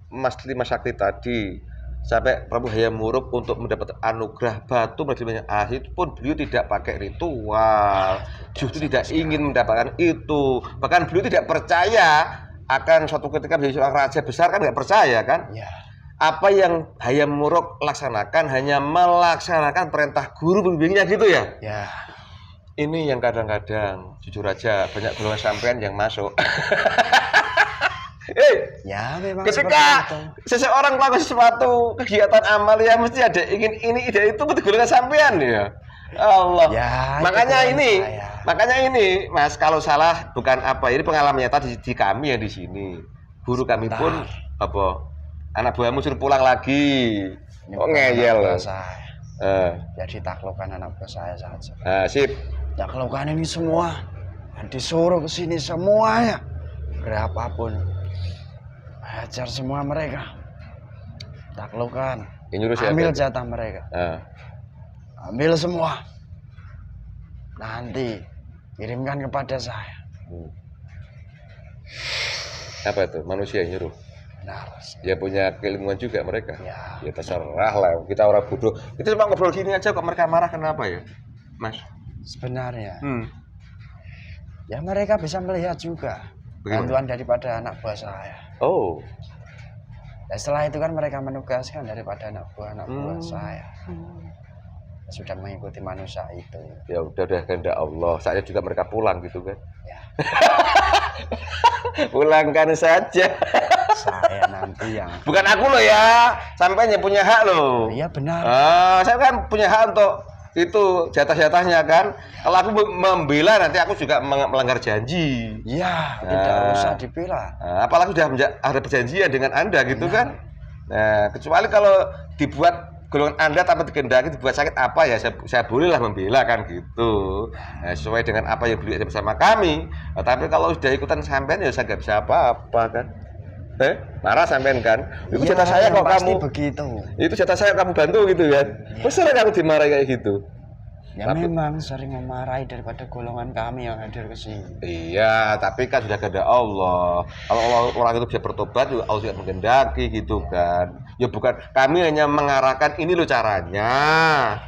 Mas Lima Sakti tadi, sampai Prabu Hayam Wuruk untuk mendapat anugerah batu merah delima yang asli pun beliau tidak pakai ritual, justru tidak ingin mendapatkan itu. Bahkan beliau tidak percaya akan suatu ketika menjadi seorang raja besar, kan nggak percaya kan? Apa yang Hayam Wuruk laksanakan hanya melaksanakan perintah guru pembimbingnya gitu ya? Ini yang kadang-kadang jujur aja banyak golongan sampean yang masuk. Ya memang ketika seperti itu. seseorang melakukan sesuatu kegiatan amal ya mesti ada ingin ini ide itu ketigulungan sampean ya. Allah. Ya, makanya itu ini, saya. makanya ini, Mas, kalau salah bukan apa ini pengalaman nyata di kami yang di sini. Guru kami pun apa anak buahmu suruh pulang lagi. Ini Kok bukan anak ngeyel. buah saya. Eh, Jadi taklukkan anak buah saya saja. sip. Taklukkan ini semua. Dan disuruh ke sini semuanya. Berapapun. Hajar semua mereka. Taklukkan. Yang nyuruh siapa? Ambil jatah mereka. Ambil semua. Nanti kirimkan kepada saya. Apa itu? Manusia yang nyuruh. Benar. Ya punya keilmuan juga mereka. Ya. Ya terserah lah. Kita orang bodoh. Kita cuma ngobrol gini aja kok mereka marah kenapa ya, Mas? Sebenarnya. Hmm. Ya mereka bisa melihat juga. Bagaimana? Bantuan daripada anak buah saya. Oh. Dan setelah itu kan mereka menugaskan daripada anak buah saya. Sudah mengikuti manusia itu. Ya udah kehendak Allah. Saya juga mereka pulang gitu kan. Ya. Pulangkan saja. Saya nanti yang. Bukan aku loh ya. Sampainya punya hak loh. Iya benar. Saya kan punya hak untuk itu jatah-jatahnya kan. Kalau aku membela nanti aku juga melanggar janji. Iya, tidak usah dibela. Apalagi sudah ada perjanjian dengan Anda gitu kan. Nah, kecuali kalau dibuat golongan Anda tanpa dikehendaki dibuat sakit apa ya saya bolehlah membela kan gitu. Nah, sesuai dengan apa yang beliau bersama kami. Nah, tapi kalau sudah ikutan sampean ya saya nggak bisa apa-apa kan. Marah sampean kan? Itu jatah saya kok kamu. Begitu. Itu jatah saya kamu bantu gitu kan. Masa kamu dimarahi kayak gitu? Ya tapi, memang sering memarahi daripada golongan kami yang hadir ke sini. Iya, tapi kan sudah kehendak Allah. Kalau orang itu bisa bertobat, Allah juga menghendaki gitu kan. Ya bukan kami hanya mengarahkan ini loh caranya.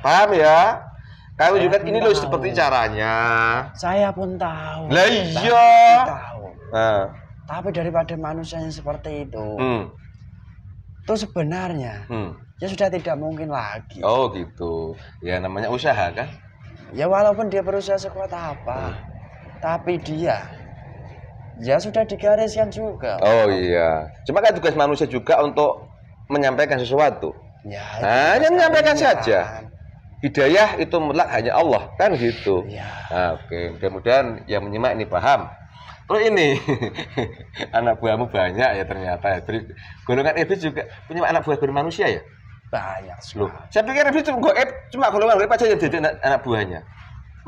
Paham ya? Kami juga ini loh seperti caranya. Saya pun tahu. Lah iya. Tahu. Tapi daripada manusia yang seperti itu. Itu sebenarnya ya sudah tidak mungkin lagi. Oh gitu. Ya namanya usaha kan. Ya walaupun dia berusaha sekuat apa, tapi dia ya sudah digariskan juga. Oh iya. Cuma kan tugas manusia juga untuk menyampaikan sesuatu. Ya. Hanya menyampaikan saja. Hidayah itu mutlak hanya Allah kan gitu. Ya. Oke. Mudah-mudahan yang menyimak ini paham. Terus ini anak buahmu banyak ya ternyata. Golongan iblis juga punya anak buah golongan manusia ya? Banyak. Loh, saya pikir iblis cuma golongan gaib aja yang jadi anak buahnya.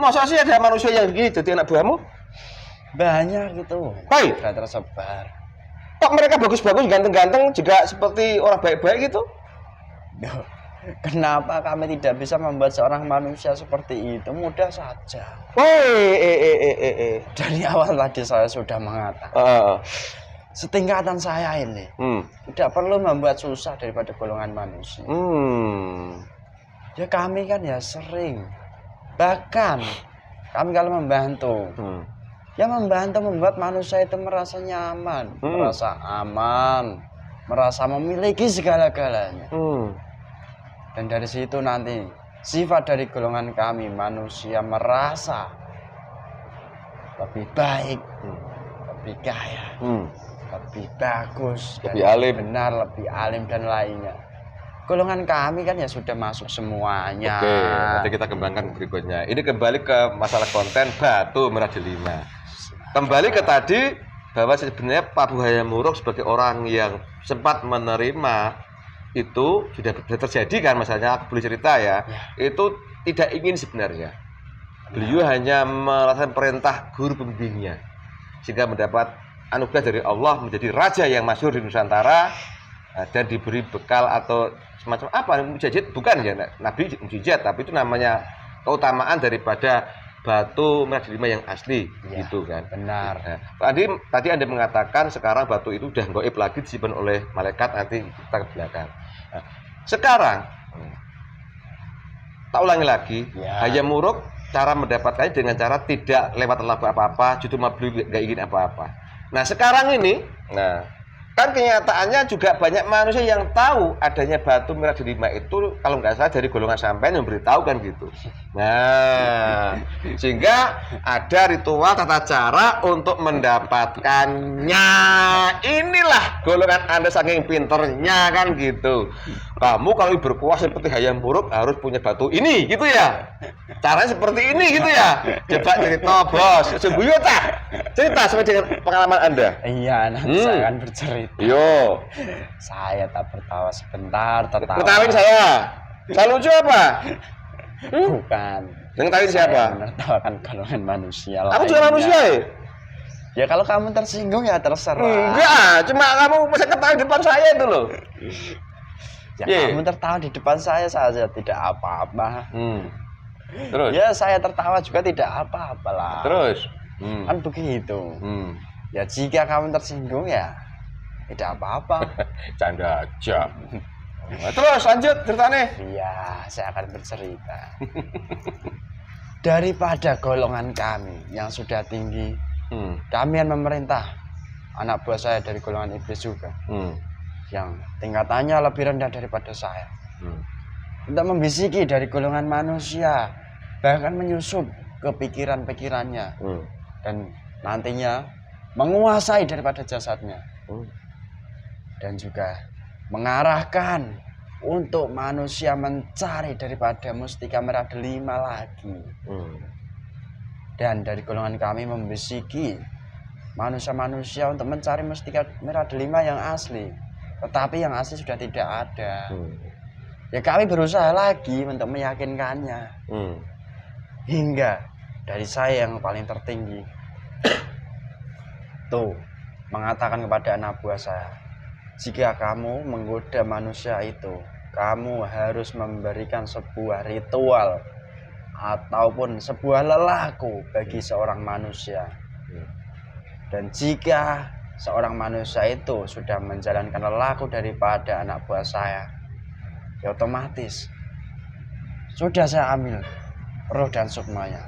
Masa sih ada manusia yang gitu jadi anak buahmu? Banyak gitu. Baik. Sudah tersebar. Kok mereka bagus-bagus, ganteng-ganteng juga seperti orang baik-baik gitu? Kenapa kami tidak bisa membuat seorang manusia seperti itu? Mudah saja. Dari awal tadi saya sudah mengatakan. Setingkatan saya ini tidak perlu membuat susah daripada golongan manusia. Ya kami kan ya sering. Bahkan kami kalau membantu, ya membantu membuat manusia itu merasa nyaman, merasa aman, merasa memiliki segala-galanya. Dan dari situ nanti sifat dari golongan kami manusia merasa lebih baik, lebih kaya, lebih bagus, lebih alim, benar, lebih alim dan lainnya. Golongan kami kan ya sudah masuk semuanya. Oke, nanti kita kembangkan berikutnya. Ini kembali ke masalah konten Batu Merah Delima. Kembali ke tadi bahwa sebenarnya Pak Buhaya Murug sebagai orang yang sempat menerima itu sudah terjadi kan, masalahnya aku boleh cerita ya. Itu tidak ingin sebenarnya. Beliau hanya melaksanakan perintah guru pembimbingnya sehingga mendapat anugerah dari Allah menjadi raja yang masyhur di Nusantara dan diberi bekal atau semacam apa mujizat, bukan ya Nabi mujizat, tapi itu namanya keutamaan daripada batu merah delima yang asli gitu kan. Benar. Nah, tadi Anda mengatakan sekarang batu itu udah gaib lagi disimpan oleh malaikat, nanti kita ke belakang. Nah, sekarang tak ulangi lagi, Hayam Murug cara mendapatkannya dengan cara tidak lewat apa-apa, justru beliau nggak ingin apa-apa. Nah sekarang ini, Kan kenyataannya juga banyak manusia yang tahu adanya batu merah delima itu kalau nggak salah dari golongan sampean yang beritahu kan gitu. Nah, sehingga ada ritual tata cara untuk mendapatkannya. Inilah golongan Anda saking pinternya kan gitu. Kamu kalau berkuah seperti hayam buruk harus punya batu ini gitu ya. Caranya seperti ini gitu ya. Coba cerita bos, sembunyi tak? Cerita sesuai dengan pengalaman Anda. Iya, nanti saya akan bercerita. Yo, Saya tak tertawa sebentar, tertawa. ketawain saya. Saya lucu apa? Bukan. Yang ketawain siapa? Saya menertawakan golongan manusia. Aku juga lainnya. manusia ya. Ya kalau kamu tersinggung ya terserah. Enggak, cuma kamu bisa ketawa di depan saya itu loh. Ya Iya. kamu tertawa di depan saya saja tidak apa-apa. Terus? Ya saya tertawa juga tidak apa-apa lah. Terus? Kan begitu. Hmm. Ya jika kamu tersinggung ya tidak apa-apa. Canda aja. Nah, terus lanjut ceritanya. Iya, saya akan bercerita. Daripada golongan kami yang sudah tinggi, kami yang memerintah anak buah saya dari golongan iblis juga, yang tingkatannya lebih rendah daripada saya, untuk membisiki dari golongan manusia, bahkan menyusup ke pikiran-pikirannya, dan nantinya menguasai daripada jasadnya, dan juga mengarahkan untuk manusia mencari daripada mustika merah delima lagi. Dan dari golongan kami membisiki manusia-manusia untuk mencari mustika merah delima yang asli, tetapi yang asli sudah tidak ada. Ya kami berusaha lagi untuk meyakinkannya, hingga dari saya yang paling tertinggi tuh mengatakan kepada anak buah saya, jika kamu menggoda manusia itu, kamu harus memberikan sebuah ritual ataupun sebuah lelaku bagi seorang manusia. Dan jika seorang manusia itu sudah menjalankan lelaku daripada anak buah saya, ya otomatis sudah saya ambil roh dan sukmanya.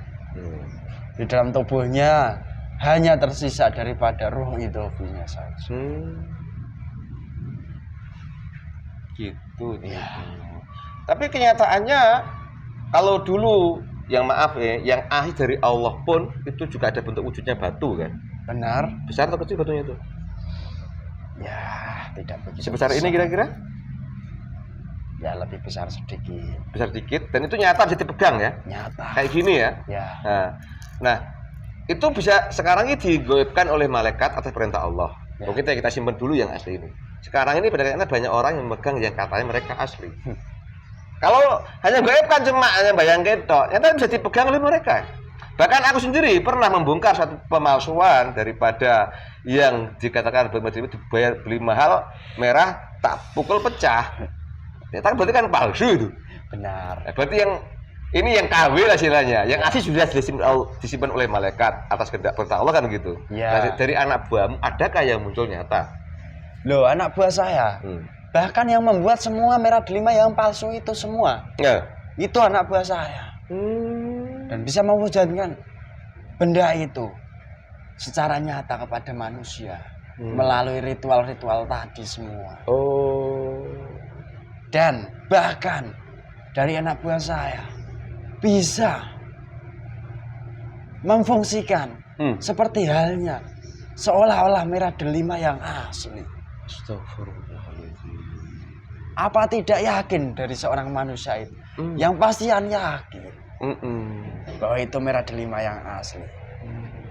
Di dalam tubuhnya hanya tersisa daripada roh idofinya saja. Gitu. Ya. Tapi kenyataannya kalau dulu yang maaf ya, yang akhir dari Allah pun itu juga ada bentuk wujudnya batu kan? Benar. Besar atau kecil batunya itu? Ya, tidak begitu. Sebesar ini kira-kira? Ya, lebih besar sedikit. Besar dikit dan itu nyata bisa dipegang ya? Nyata. Kayak gini ya? Ya. Nah, itu bisa sekarang ini digoibkan oleh malaikat atas perintah Allah. Ya. Oke, kita simpan dulu yang asli ini. Sekarang ini pada banyak orang yang memegang yang katanya mereka asli. Kalau hanya goib kan cuma hanya bayang ketok, ternyata bisa dipegang oleh mereka. Bahkan aku sendiri pernah membongkar satu pemalsuan daripada yang dikatakan dibayar beli mahal merah tak pukul pecah. Ternyata berarti kan palsu itu. Benar. Nah, berarti yang ini yang KW lah istilahnya, yang asli sudah disimpan oleh malaikat atas kehendak perintah Allah kan gitu. Ya. Nah, dari anak buahmu adakah yang muncul nyata? Loh, anak buah saya. Bahkan yang membuat semua merah delima yang palsu itu semua. Ya. Itu anak buah saya. Dan bisa mewujudkan benda itu secara nyata kepada manusia melalui ritual-ritual tadi semua. Dan bahkan dari anak buah saya bisa memfungsikan seperti halnya seolah-olah merah delima yang asli. Astagfirullahaladzim. Apa tidak yakin dari seorang manusia itu? Yang pastian yakin bahwa itu merah delima yang asli.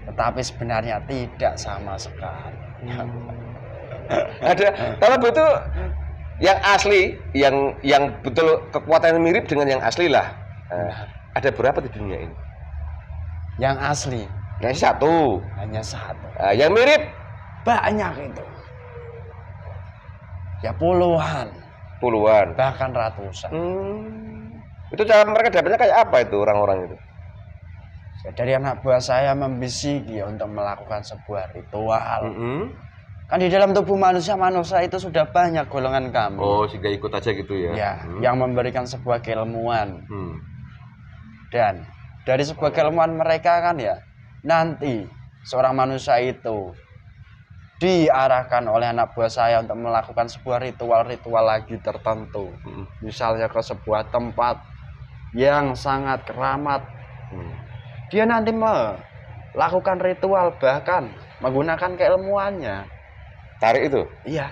Tetapi sebenarnya tidak sama sekali. Ada kalau betul yang asli, yang betul kekuatan mirip dengan yang asli lah. Ada berapa di dunia ini? Yang asli Yang satu. hanya satu. Yang mirip Banyak itu. Ya puluhan, bahkan ratusan. Itu cara mereka dapatnya kayak apa itu orang-orang itu? Ya, dari anak buah saya membisiki untuk melakukan sebuah ritual. Kan di dalam tubuh manusia itu sudah banyak golongan kami. Oh, sehingga ikut aja gitu ya? Ya, yang memberikan sebuah keilmuan. Dan dari sebuah keilmuan mereka kan ya, nanti seorang manusia itu diarahkan oleh anak buah saya untuk melakukan sebuah ritual-ritual lagi tertentu. Misalnya ke sebuah tempat yang sangat keramat. Dia nanti melakukan ritual, bahkan menggunakan keilmuannya. Tarik itu? Iya.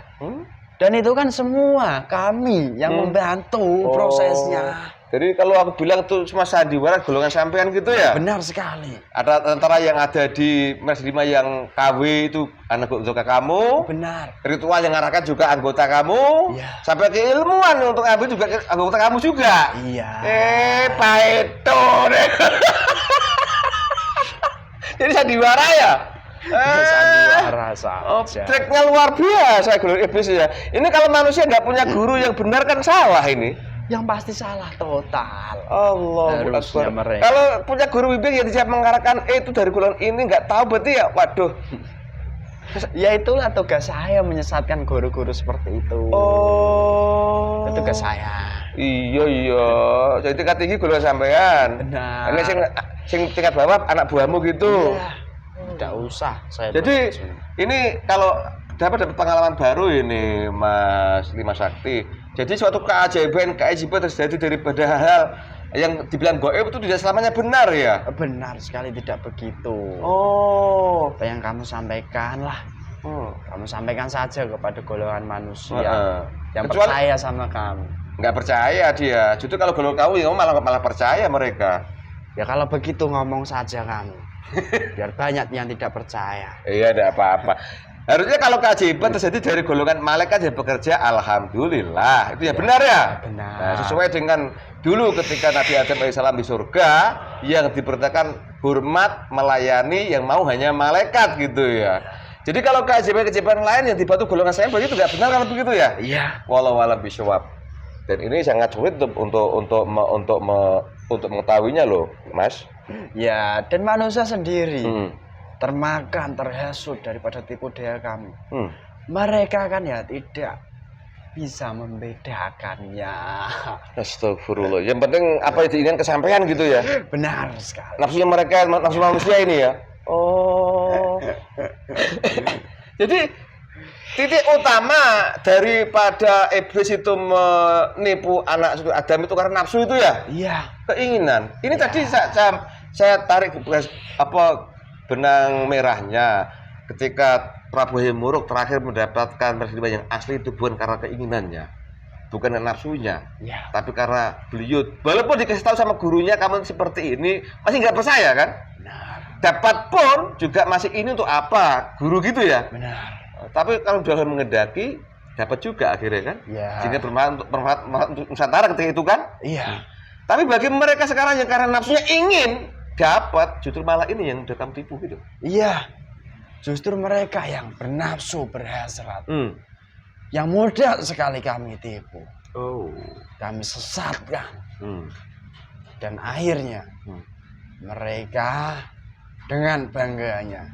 Dan itu kan semua kami yang membantu prosesnya. Jadi kalau aku bilang itu cuma sandiwara golongan sampean gitu ya? Benar sekali. Ada antara yang ada di Mas Lima yang KW itu anak anggota kamu. Benar. Ritual yang ngarahkan juga anggota kamu. Iya. Sampai keilmuan untuk ambil juga anggota kamu juga. Iya. Baik tuh. Jadi sandiwara ya? Sandiwara saja. Triknya luar biasa guru iblis ya. Ini kalau manusia nggak punya guru yang benar kan salah ini. Yang pasti salah total. Allah Harusnya mereka. Kalau punya guru bimbing yang siap mengarahkan itu dari golongan ini nggak tahu berarti ya waduh. Ya itulah tugas saya menyesatkan guru-guru seperti itu. Oh. Itu tugas saya. Iya. Jadi tingkat tinggi golongan sampean. Benar. Ini sing tingkat bawah anak buahmu gitu. Iya. Tidak usah saya. Jadi ini kalau dapat pengalaman baru ini Mas Lima Sakti. Jadi suatu keajaiban terjadi daripada hal-hal yang dibilang gaib itu tidak selamanya benar ya? Benar sekali, tidak begitu. Oh, apa yang kamu sampaikan lah. Kamu sampaikan saja kepada golongan manusia yang kecuali, percaya sama kamu. Nggak percaya dia. Justru kalau golongan kamu ya malah percaya mereka. Ya kalau begitu ngomong saja kamu. Biar banyak yang tidak percaya. Iya, tidak apa-apa. Harusnya kalau keajaiban terjadi dari golongan malaikat yang bekerja, alhamdulillah. Itu ya benar ya? Benar. Nah, sesuai dengan dulu ketika Nabi Adam AS di surga yang diperintahkan hormat melayani yang mau hanya malaikat gitu ya. Jadi kalau keajaiban-keajaiban lain yang dibantu golongan saya berarti itu nggak benar kalau begitu ya? Iya. Walau alam bisawab. Dan ini sangat sulit untuk mengetahuinya loh, Mas. Ya, dan manusia sendiri termakan, terhasut daripada tipu daya kami. Mereka kan ya tidak bisa membedakannya. Astagfirullah. Yang penting apa yang diinginkan kesampaian gitu ya. Benar sekali. Nafsunya mereka, nafsu manusia ini ya. Oh. Jadi titik utama daripada iblis itu menipu anak Adam itu karena nafsu itu ya. Iya. Keinginan. Ini tadi saya tarik benang merahnya ketika Prabu Hemuruk terakhir mendapatkan peristiwa yang asli itu bukan karena keinginannya, bukan karena nafsunya, tapi karena beliau walaupun dikasih tahu sama gurunya kamu seperti ini masih nggak percaya kan? Benar. Dapat pun juga masih ini untuk apa? Guru gitu ya? Benar. Tapi kalau sudah mengendaki dapat juga akhirnya kan? Iya. Sehingga bermanfaat untuk Nusantara ketika itu kan? Iya. Tapi bagi mereka sekarang yang karena nafsunya ingin dapat, justru malah ini yang udah kamu tipu gitu. Iya. Justru mereka yang bernafsu, berhasrat. Yang mudah sekali kami tipu. Oh. Kami sesatkan. Dan akhirnya mereka dengan bangganya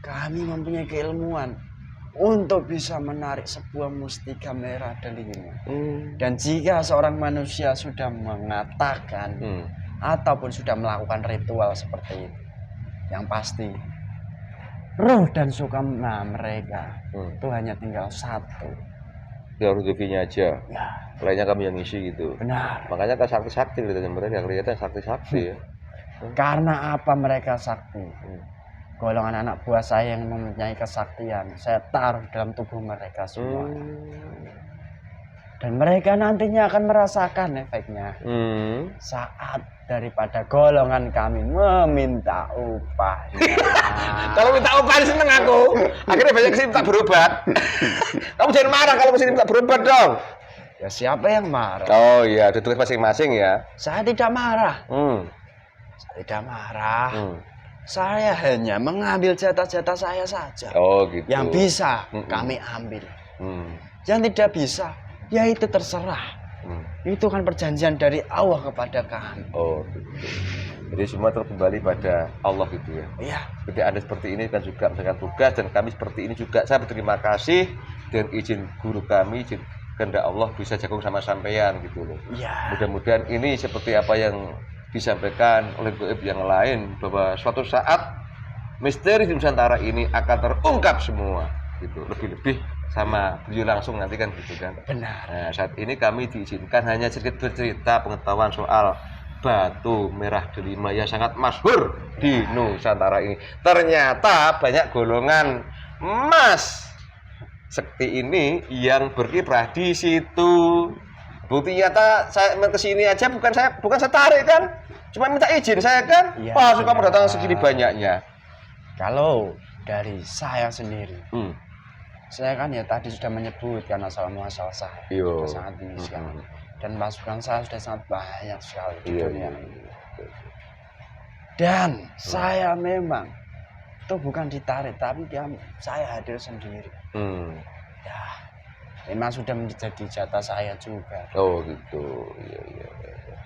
kami mempunyai keilmuan untuk bisa menarik sebuah mustika merah delima. Dan jika seorang manusia sudah mengatakan ataupun sudah melakukan ritual seperti itu, yang pasti roh dan sukma mereka itu hanya tinggal satu. Ya rezekinya aja. Ya. Lainnya kami yang ngisi gitu. Benar. Makanya kan sakti-sakti kelihatan mereka, kelihatan sakti-sakti ya. Karena apa mereka sakti? Golongan anak buah saya yang mempunyai kesaktian, saya taruh dalam tubuh mereka semua. Dan mereka nantinya akan merasakan efeknya saat daripada golongan kami meminta upah. Kalau minta upah seneng aku. Akhirnya banyak kesini minta berobat. Kamu jangan marah kalau kesini minta berobat dong. Ya siapa yang marah? Oh iya, ditulis masing-masing ya. Saya tidak marah. Saya tidak marah. Saya hanya mengambil jatah-jatah saya saja. Oh gitu. Yang bisa kami ambil. Yang tidak bisa, ya itu terserah. Itu kan perjanjian dari Allah kepada kami. Oh gitu. Jadi semua kembali pada Allah gitu ya. Iya. Jadi Anda seperti ini kan juga menjalankan tugas dan kami seperti ini juga. Saya berterima kasih dan izin guru kami, izin kehendak Allah bisa jagung sama sampean gitu loh. Iya. Mudah-mudahan ini seperti apa yang disampaikan oleh gaib yang lain bahwa suatu saat misteri di Nusantara ini akan terungkap semua gitu. Lebih-lebih sama beliau langsung nanti kan gitu kan. Benar. Nah, saat ini kami diizinkan hanya sedikit bercerita pengetahuan soal batu merah delima yang sangat masyhur di Nusantara ini. Ternyata banyak golongan emas sekti ini yang berkiprah di situ. Bukti nyata saya kesini aja bukan saya tarik kan, cuma minta izin saya kan. Iya, Pas kamu benar. datang segini banyaknya. Kalau dari saya sendiri, Hmm. saya kan ya tadi sudah menyebutkan asal-muasal saya Iyo. sudah sangat tinggi sekali, dan pasukan saya sudah sangat banyak sekali di Iya, dunia iya. ini. Dan saya memang itu bukan ditarik, tapi saya hadir sendiri. Hmm. Ya, memang sudah menjadi jatah saya juga. Oh gitu. Iya, iya, iya.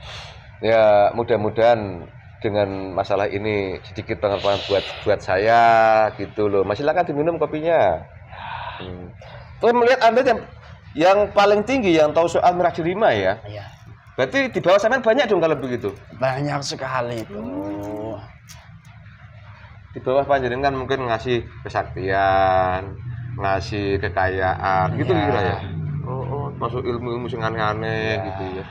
Ya mudah-mudahan dengan masalah ini sedikit pengetahuan buat saya gitu loh. Mas silakan diminum kopinya. Terus melihat Anda yang paling tinggi yang tahu soal merah delima ya. Iya, Berarti di bawah sampean banyak dong kalau begitu. banyak sekali itu. Di bawah panjenengan mungkin ngasih kesaktian, ngasih kekayaan, gitu Iya. kira ya. Oh, masuk ilmu-ilmu sing aneh-aneh Iya. gitu ya.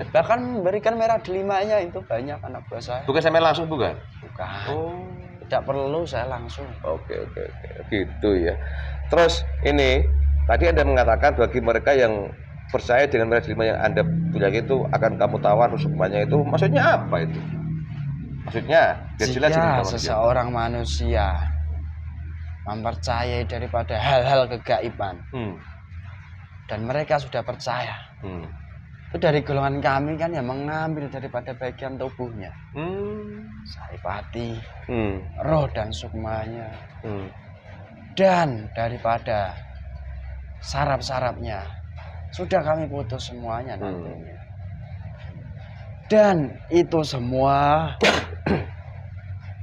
Bahkan memberikan merah delimanya itu banyak anak buah saya. Bukan sampean langsung bukan? Bukan. Oh. Tidak perlu saya langsung. Oke. Gitu ya. Terus ini tadi Anda mengatakan bagi mereka yang percaya dengan merah delima yang Anda punya itu akan kamu tawar hukumannya itu maksudnya apa itu? Maksudnya biar jelas ini Jika sama dia. seseorang manusia mempercayai daripada hal-hal kegaiban dan mereka sudah percaya, itu dari golongan kami kan yang mengambil daripada bagian tubuhnya, saripati, roh dan sukmanya, dan daripada saraf-sarafnya sudah kami putus semuanya nantinya. Dan itu semua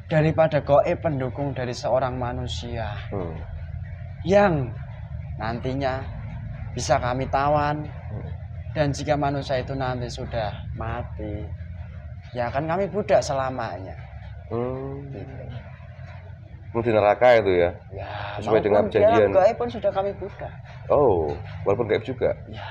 daripada goib pendukung dari seorang manusia yang nantinya bisa kami tawan. Dan jika manusia itu nanti sudah mati, ya akan kami budak selamanya. Gitu. Di neraka itu ya? Ya, Sesuai dengan perjanjian. goib pun sudah kami budak. Oh, walaupun gaib juga. Ya.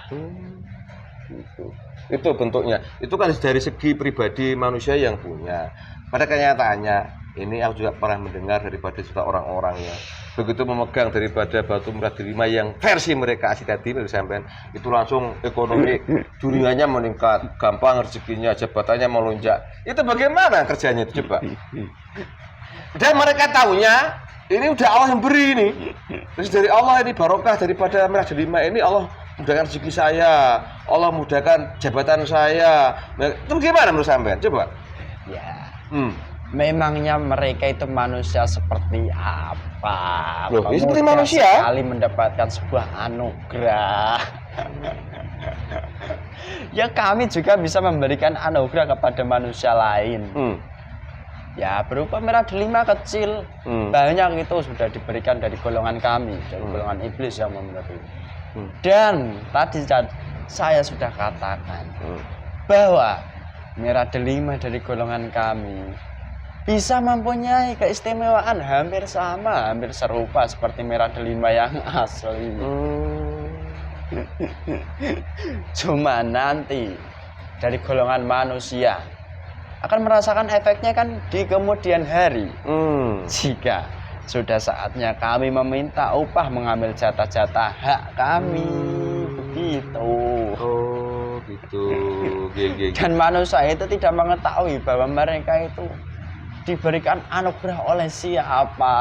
Gitu. Itu bentuknya. Itu kan dari segi pribadi manusia yang punya. Pada kenyataannya, ini aku juga pernah mendengar daripada juta orang-orang ya. Begitu memegang daripada batu merah delima yang versi mereka asli tadi menurut sampean, itu langsung ekonomi dunianya meningkat, gampang rezekinya, jabatannya melonjak. Itu bagaimana kerjanya itu coba? Dan mereka tahunya ini udah Allah yang beri ini. Terus dari Allah ini barokah daripada merah delima ini, Allah mudahkan rezeki saya, Allah mudahkan jabatan saya. Itu bagaimana menurut sampean? Coba. Ya. Memangnya mereka itu manusia seperti apa? Loh, ini seperti Mudah manusia? sekali mendapatkan sebuah anugerah. Ya kami juga bisa memberikan anugerah kepada manusia lain. Ya berupa merah delima kecil. Banyak itu sudah diberikan dari golongan kami, dari golongan iblis yang memberi. Dan tadi saya sudah katakan bahwa merah delima dari golongan kami bisa mempunyai keistimewaan hampir sama, hampir serupa seperti merah delima yang asli. Cuma nanti dari golongan manusia akan merasakan efeknya kan di kemudian hari. Jika sudah saatnya kami meminta upah mengambil jatah-jatah hak kami, begitu. Oh, gitu. Dan manusia itu tidak mengetahui bahwa mereka itu diberikan anugerah oleh siapa.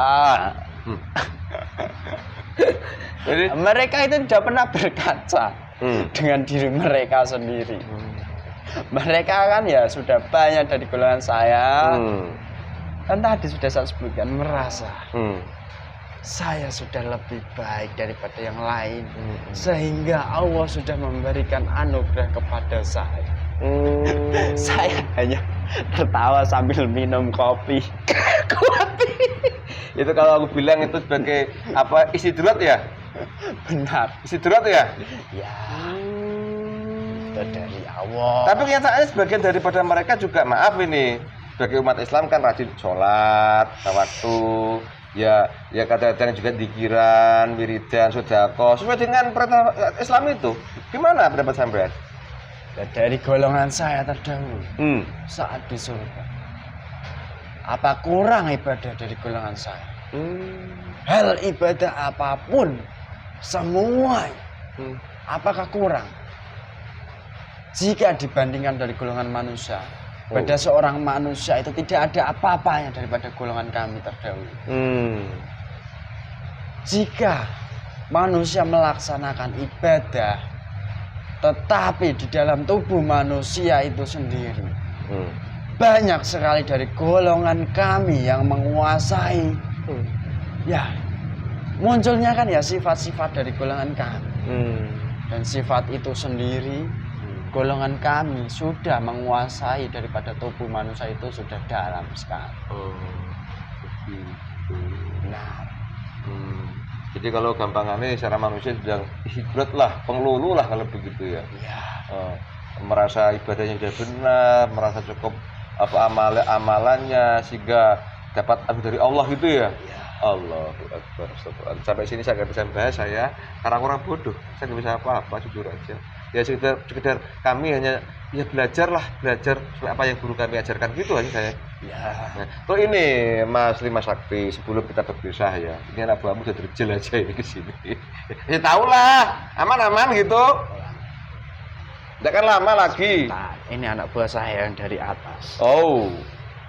Jadi Mereka itu tidak pernah berkaca dengan diri mereka sendiri. Mereka kan ya sudah banyak dari golongan saya. Kan tadi sudah saya sebutkan, merasa saya sudah lebih baik daripada yang lain, sehingga Allah sudah memberikan anugerah kepada saya. Saya hanya tertawa sambil minum kopi. itu kalau aku bilang itu sebagai apa, istidrat ya? Benar. Istidrat ya? Ya. Itu dari Allah. Tapi kenyataannya sebagian daripada mereka juga maaf ini sebagai umat Islam kan rajin sholat waktu, ya kadang-kadang juga dikiran, wiridan, sedekah sesuai dengan perintah Islam itu. Gimana pendapat sampean? Dari golongan saya terdahulu saat di surga, apa kurang ibadah dari golongan saya? Hal ibadah apapun, semua apakah kurang jika dibandingkan dari golongan manusia? Pada seorang manusia itu tidak ada apa-apanya daripada golongan kami terdahulu. Jika manusia melaksanakan ibadah, tetapi di dalam tubuh manusia itu sendiri banyak sekali dari golongan kami yang menguasai. Ya, munculnya kan ya sifat-sifat dari golongan kami. Dan sifat itu sendiri golongan kami sudah menguasai daripada tubuh manusia itu sudah dalam sekali. Benar. Jadi kalau gampangannya secara manusia sedang hibrat lah, pengelulu lah kalau begitu ya. Merasa ibadahnya sudah benar, merasa cukup amalannya sehingga dapat dari Allah gitu ya. Allahu Akbar. Sampai sini saya nggak bisa bahas, saya karena orang bodoh, saya nggak bisa apa-apa, jujur aja. Ya sekedar kami hanya ya belajar apa yang guru kami ajarkan gitu aja saya. Nah, tuh ini Mas Lima Sakti, sebelum kita berpisah ya, ini anak buahmu sudah terjel aja ini ke sini. Ya tahu lah, aman gitu. Tidak kan lama lagi. Nah, ini anak buah saya yang dari atas.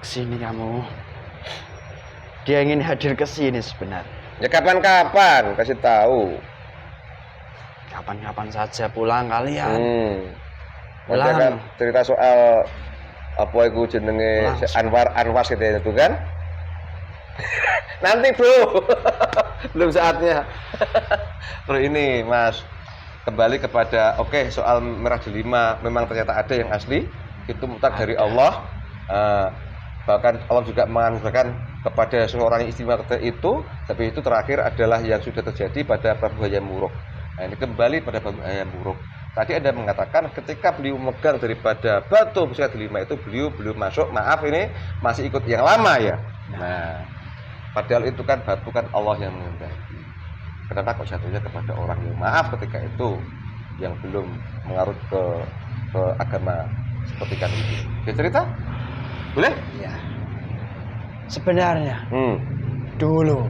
Kesini kamu. Dia ingin hadir ke sini sebenarnya. Ya kapan-kapan kasih tahu. Kapan-kapan saja pulang kalian. Pulang. Kan cerita soal apa itu jenenge Anwas gitu ya, itu kan? Nanti bro, belum saatnya. Terus ini Mas, kembali kepada soal merah delima, memang ternyata ada yang asli, itu mutlak dari Allah. Bahkan Allah juga menganugerahkan kepada seorang yang istimewa itu, tapi itu terakhir adalah yang sudah terjadi pada Prabu Hayam Wuruk. Nah, ini kembali pada Prabu Hayam Wuruk. Tadi Anda mengatakan ketika beliau memegang daripada batu pusaka delima itu beliau belum masuk, maaf ini masih ikut yang lama ya. Nah, padahal itu kan batu kan Allah yang menghendaki. Kenapa kok jatuhnya kepada orang yang maaf ketika itu yang belum mengarut ke agama seperti kan itu? Bisa cerita? Boleh? Ya. Sebenarnya dulu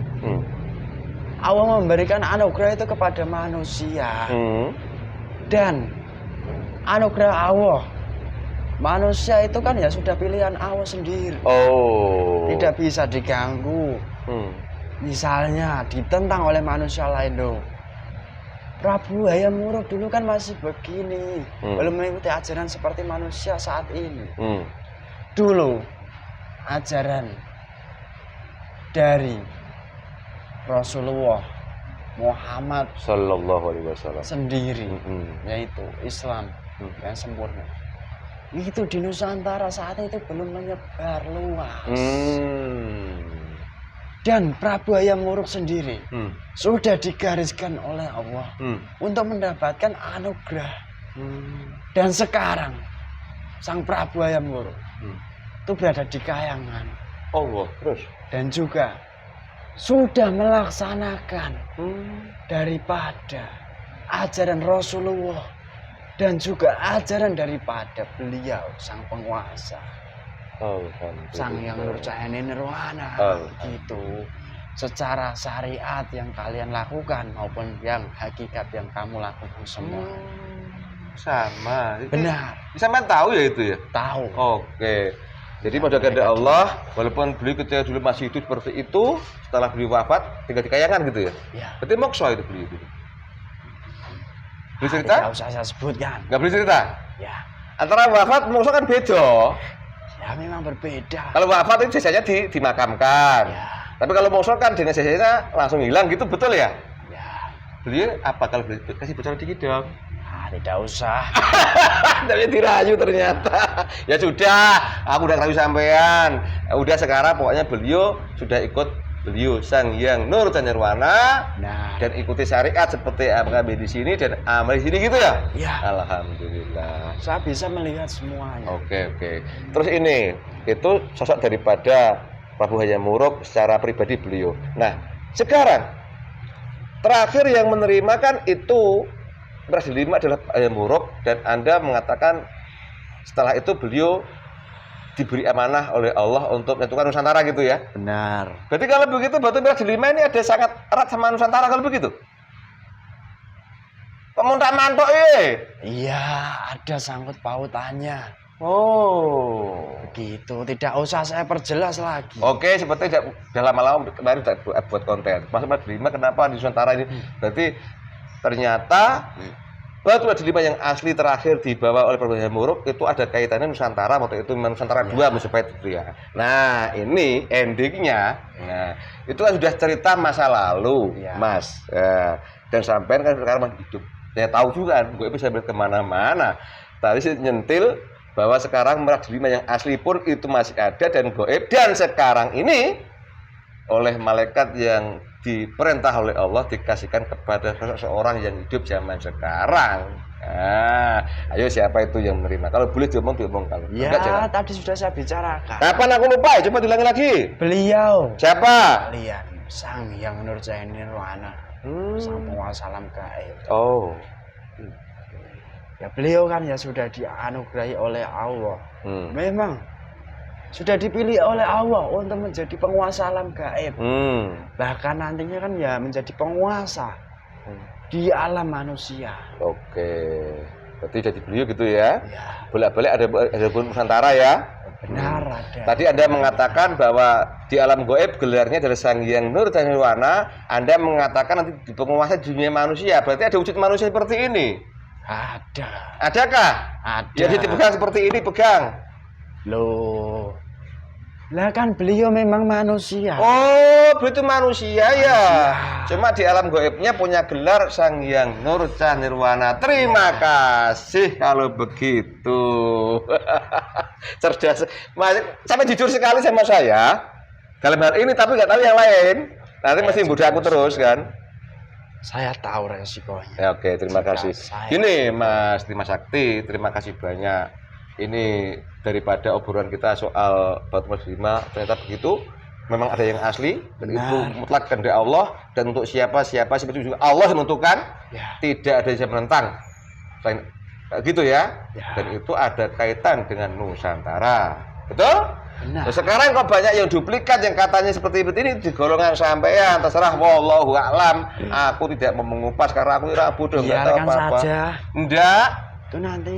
Allah memberikan anugerah itu kepada manusia. Dan anugerah Allah, manusia itu kan ya sudah pilihan Allah sendiri. Tidak bisa diganggu. Misalnya ditentang oleh manusia lain dong. Prabu Hayam Wuruk dulu kan masih begini, belum mengikuti ajaran seperti manusia saat ini. Dulu ajaran dari Rasulullah Muhammad Sallallahu Alaihi Wasallam sendiri, yaitu Islam yang sempurna. Itu di Nusantara saat itu belum menyebar luas. Dan Prabu Hayam Wuruk sendiri sudah digariskan oleh Allah untuk mendapatkan anugerah. Dan sekarang sang Prabu Hayam Wuruk itu berada di Kayangan. Terus Dan juga sudah melaksanakan daripada ajaran Rasulullah dan juga ajaran daripada beliau sang penguasa, sang yang Nurjahani Nirwana gitu, secara syariat yang kalian lakukan maupun yang hakikat yang kamu lakukan semua sama. benar. Sampean tahu ya itu ya? Tahu. Jadi pada kehendak Allah, walaupun beliau ketika dulu masih hidup seperti itu, setelah beliau wafat tinggal di Kayangan gitu ya? Berarti moksa itu beliau itu. Boleh cerita? Tidak usah saya sebutkan. Nggak boleh cerita? Ya. Antara wafat moksa kan beda. Ya memang berbeda. Kalau wafat itu jasanya dimakamkan. Tapi kalau moksa kan dengan jasanya langsung hilang gitu, betul ya? Beliau apa kalau beliau kasih bocoran dikit dong? Tidak usah. Tapi dirayu ternyata. Ya sudah, aku udah rayu sampean. Udah sekarang pokoknya beliau sudah ikut beliau Sang Hyang Nur dan Nirwana Nah, dan ikuti syariat seperti apa kami di sini dan amal di sini gitu ya? ya, Alhamdulillah. saya bisa melihat semuanya. Oke. Terus ini itu sosok daripada Prabu Hayam Wuruk secara pribadi beliau. Nah, sekarang terakhir yang menerima kan itu berhasil diterima adalah Hayam Wuruk dan Anda mengatakan setelah itu beliau diberi amanah oleh Allah untuk menentukan Nusantara gitu ya. Benar. Berarti kalau begitu Batu Merah Delima ini ada sangat erat sama Nusantara kalau begitu. Pemuntak mantok Iya, ada sangkut pautannya. Oh. Begitu, tidak usah saya perjelas lagi. Oke, seperti dalam lama-lama kemarin buat konten. Mas Merah Delima kenapa di Nusantara ini? Berarti ternyata Batu Merah Delima yang asli terakhir dibawa oleh Prabu Hayam Wuruk itu ada kaitannya Nusantara waktu itu Nusantara 2 Majapahit itu ya. Nah, ini endingnya. Nah, itu kan sudah cerita masa lalu, Ya. Mas. Dan sampai kan sekarang masih hidup. Saya tahu juga kan, gue bisa sambil kemana-mana. Tadi sih nyentil bahwa sekarang Merah Delima yang asli pun itu masih ada dan goib dan sekarang ini oleh malaikat yang diperintah oleh Allah dikasihkan kepada seseorang yang hidup zaman sekarang. Nah, ayo siapa itu yang menerima? Kalau boleh diomong kalau Ya, enggak jangan. tadi sudah saya bicarakan. Kapan aku lupa? Coba diulangi lagi. Beliau, Siapa? kalian Sang Hyang Nur Nirwana, sang penguasa alam gaib. Oh. Ya beliau kan ya sudah dianugerahi oleh Allah. Memang sudah dipilih oleh Allah untuk menjadi penguasa alam gaib. Bahkan nantinya kan ya menjadi penguasa di alam manusia. Oke. Berarti dari beliau gitu ya. Ya, Bolak-balik ada Nusantara ya. benar ada. Tadi Anda mengatakan bahwa di alam goib gelarnya adalah Sang Hyang Nur dan Nirwana. Anda mengatakan nanti di penguasa dunia manusia. Berarti ada wujud manusia seperti ini. Ada. Adakah? Ada. Jadi dipegang seperti ini, pegang. Loh. Lah kan beliau memang manusia. Oh, itu manusia ya. Manusia. Cuma di alam goibnya punya gelar Sang Hyang Nur dan Nirwana. Terima kasih kalau begitu. Cerdas. Sampai jujur sekali sama saya. Dalam hal ini tapi nggak tahu yang lain. Nanti mesti bodoh aku terus kan. Saya tahu resikonya. Ya, oke, terima Jika kasih. saya- Ini Mas Dimas Sakti, terima kasih banyak. Ini daripada obrolan kita soal Batu Merah Delima, ternyata begitu. Memang ada yang asli dan itu Benar. mutlak kehendak Allah dan untuk siapa seperti juga Allah yang menentukan. Ya. Tidak ada yang menentang. Selain gitu ya. Ya. Dan itu ada kaitan dengan Nusantara. Betul? Benar. Nah, sekarang kok banyak yang duplikat yang katanya seperti ini di golongan sampean, terserah wallahu a'lam. Aku tidak mau mengupas karena aku kira bodoh enggak tahu Biarkan apa-apa. saja. Enggak. Itu nanti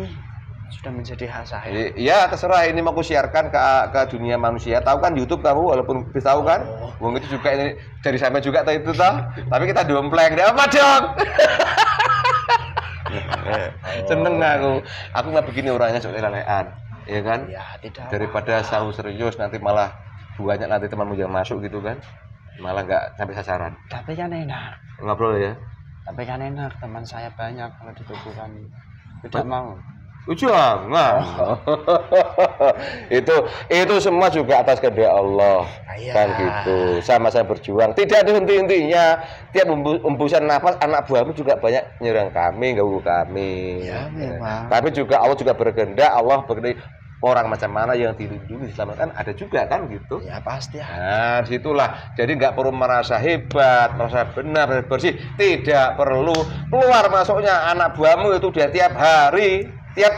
sudah menjadi hak saya. Iya, terserah ini mau aku siarkan ke dunia manusia. Tahu kan YouTube kamu walaupun bisa tahu kan? Wong itu juga ini dari sampai juga tahu itu toh. Tapi kita dompleng. Enggak apa dong. Seneng aku. Aku nggak begini orangnya sok lelean. Ya kan? Ya, tidak Daripada selalu serius nanti malah banyak nanti temanmu yang masuk gitu kan, malah nggak sampai sasaran. Tapi kan enak. Ngobrol ya. Tapi kan enak, teman saya banyak kalau dituduhkan tidak mau. Jangan. itu semua juga atas kehendak Allah. Iya. Kan gitu. Sama-sama berjuang. Tidak ada henti-hentinya. Tiap embusan nafas anak buahmu juga banyak nyerang kami, ganggu kami. Ya, memang. Tapi juga Allah juga berkehendak, Allah berkehendak orang macam mana yang dilindungi diselamatkan ada juga kan gitu. Ya pasti. Nah, disitulah. Jadi nggak perlu merasa hebat, merasa benar, merasa bersih. Tidak perlu keluar masuknya anak buahmu itu dia tiap hari, tiap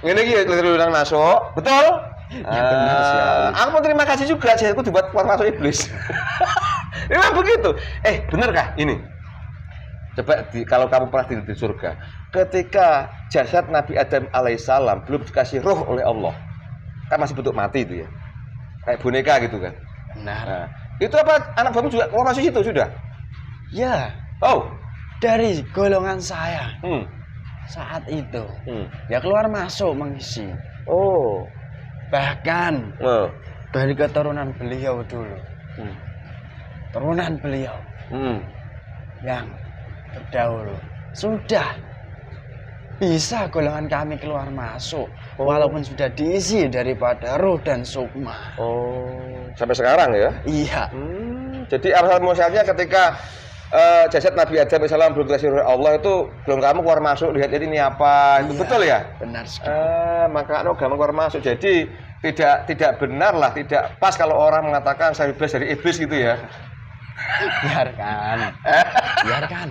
ini gitu bilang masuk, betul? Ya, benar sekali. Aku mau terima kasih juga, saya aku dibuat keluar masuk iblis. Memang begitu. Benarkah ini? Coba kalau kamu pernah tidur di surga, ketika jasad Nabi Adam alaihissalam belum dikasih roh oleh Allah, kan masih bentuk mati itu ya, kayak boneka gitu kan. Benar. Nah, itu apa anak kamu juga keluar masuk situ sudah? Ya, Oh, dari golongan saya hmm. saat itu Hmm. ya keluar masuk mengisi. Oh, Bahkan oh. dari keturunan beliau dulu, Hmm. turunan beliau Hmm. yang terdahulu sudah bisa golongan kami keluar masuk walaupun sudah diisi daripada roh dan sukma. Oh, sampai sekarang ya? Iya. Jadi alasan musyafnya ketika jasad Nabi Adam alaihissalam belum dikasih oleh Allah itu belum kamu keluar masuk lihat ini apa itu Iya, betul ya? Benar sekali. Maka kamu keluar masuk. Jadi tidak benar lah, tidak pas kalau orang mengatakan saya bebas dari iblis gitu ya. Biarkan. Biarkan,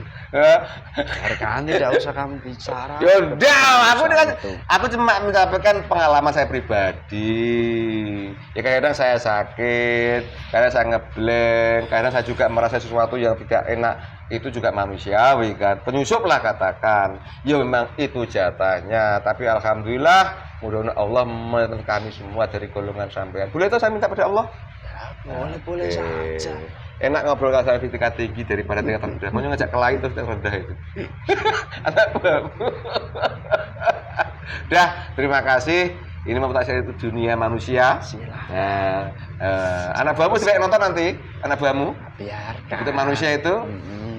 tidak usah kamu bicara. Yaudah, Itu. aku cuma menyampaikan pengalaman saya pribadi. Ya kadang saya sakit, kadang saya ngeblank, kadang saya juga merasa sesuatu yang tidak enak. Itu juga manusiawi kan, penyusup lah katakan. Ya memang itu jatahnya. Tapi alhamdulillah, mudah-mudahan Allah menemukan kami semua dari golongan sampean. Boleh itu saya minta pada Allah? Ya, boleh saja. Enak ngobrol sama tingkat tinggi daripada tingkat rendah. Mau ngajak ke lain terus tingkat rendah itu. Anak babu. Dah, terima kasih. Ini mempertahankan itu dunia manusia. Silakan. Nah, anak bamu juga nonton nanti. Anak bamu. Biarkan. Itu manusia itu.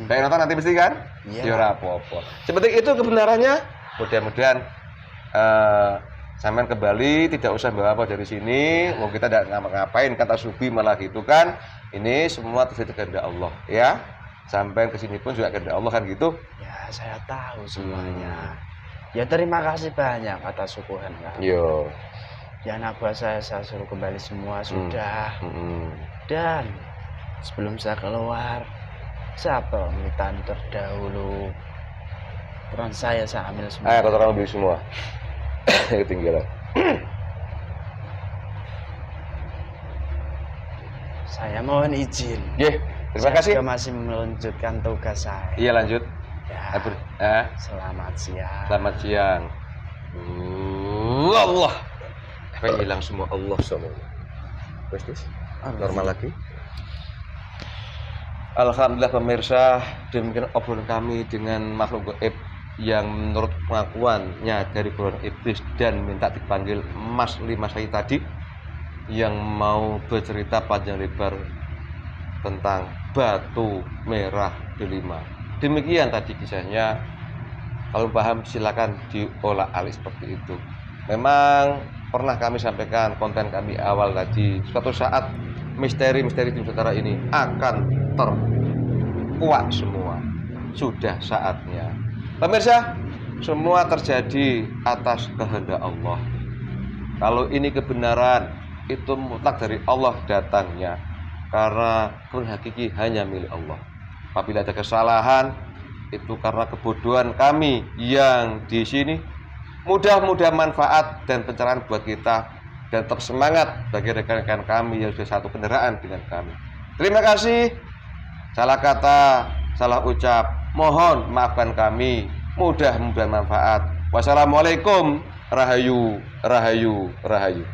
Kayak nonton nanti mesti kan? Iya. Ya ora apa-apa. Seperti itu kebenarannya. Mudah-mudahan sampean kembali tidak usah bawa apa dari sini. Mau kita tidak ngapain kata subi malah gitu kan. Ini semua terjadi kehendak Allah ya. Sampai ke sini pun juga kehendak Allah kan gitu. Ya, saya tahu semuanya. Ya terima kasih banyak atas sukuhan kamu. Yo. Ya anak buah saya suruh kembali semua sudah. Hmm. Dan sebelum saya keluar, saya pamitan terdahulu. Peran saya ambil semua. Ayo kau orang beli semua. Ketinggalan. Saya mohon izin. Ye, terima kasih. Saya masih melanjutkan tugas saya. Iya lanjut. Ya, selamat siang. Selamat siang. Allah. Apa yang hilang semua Allah semua. Wes normal lagi. Alhamdulillah pemirsa, demikian obrolan kami dengan makhluk gaib yang menurut pengakuannya dari golongan iblis dan minta dipanggil Mas Lima saya tadi yang mau bercerita panjang lebar tentang batu merah delima. Demikian tadi kisahnya. Kalau paham silakan diolah alik seperti itu. Memang pernah kami sampaikan konten kami awal tadi. Suatu saat misteri-misteri di Nusantara ini akan terkuak semua. Sudah saatnya. Pemirsa, semua terjadi atas kehendak Allah. Kalau ini kebenaran, itu mutlak dari Allah datangnya. Karena kebenaran hakiki hanya milik Allah. Apabila ada kesalahan, itu karena kebodohan kami yang di sini. Mudah-mudahan manfaat dan pencerahan buat kita dan tetap semangat bagi rekan-rekan kami yang sudah satu kendaraan dengan kami. Terima kasih. Salah kata, salah ucap, mohon maafkan kami. Mudah-mudahan manfaat. Wassalamualaikum. Rahayu, rahayu, rahayu.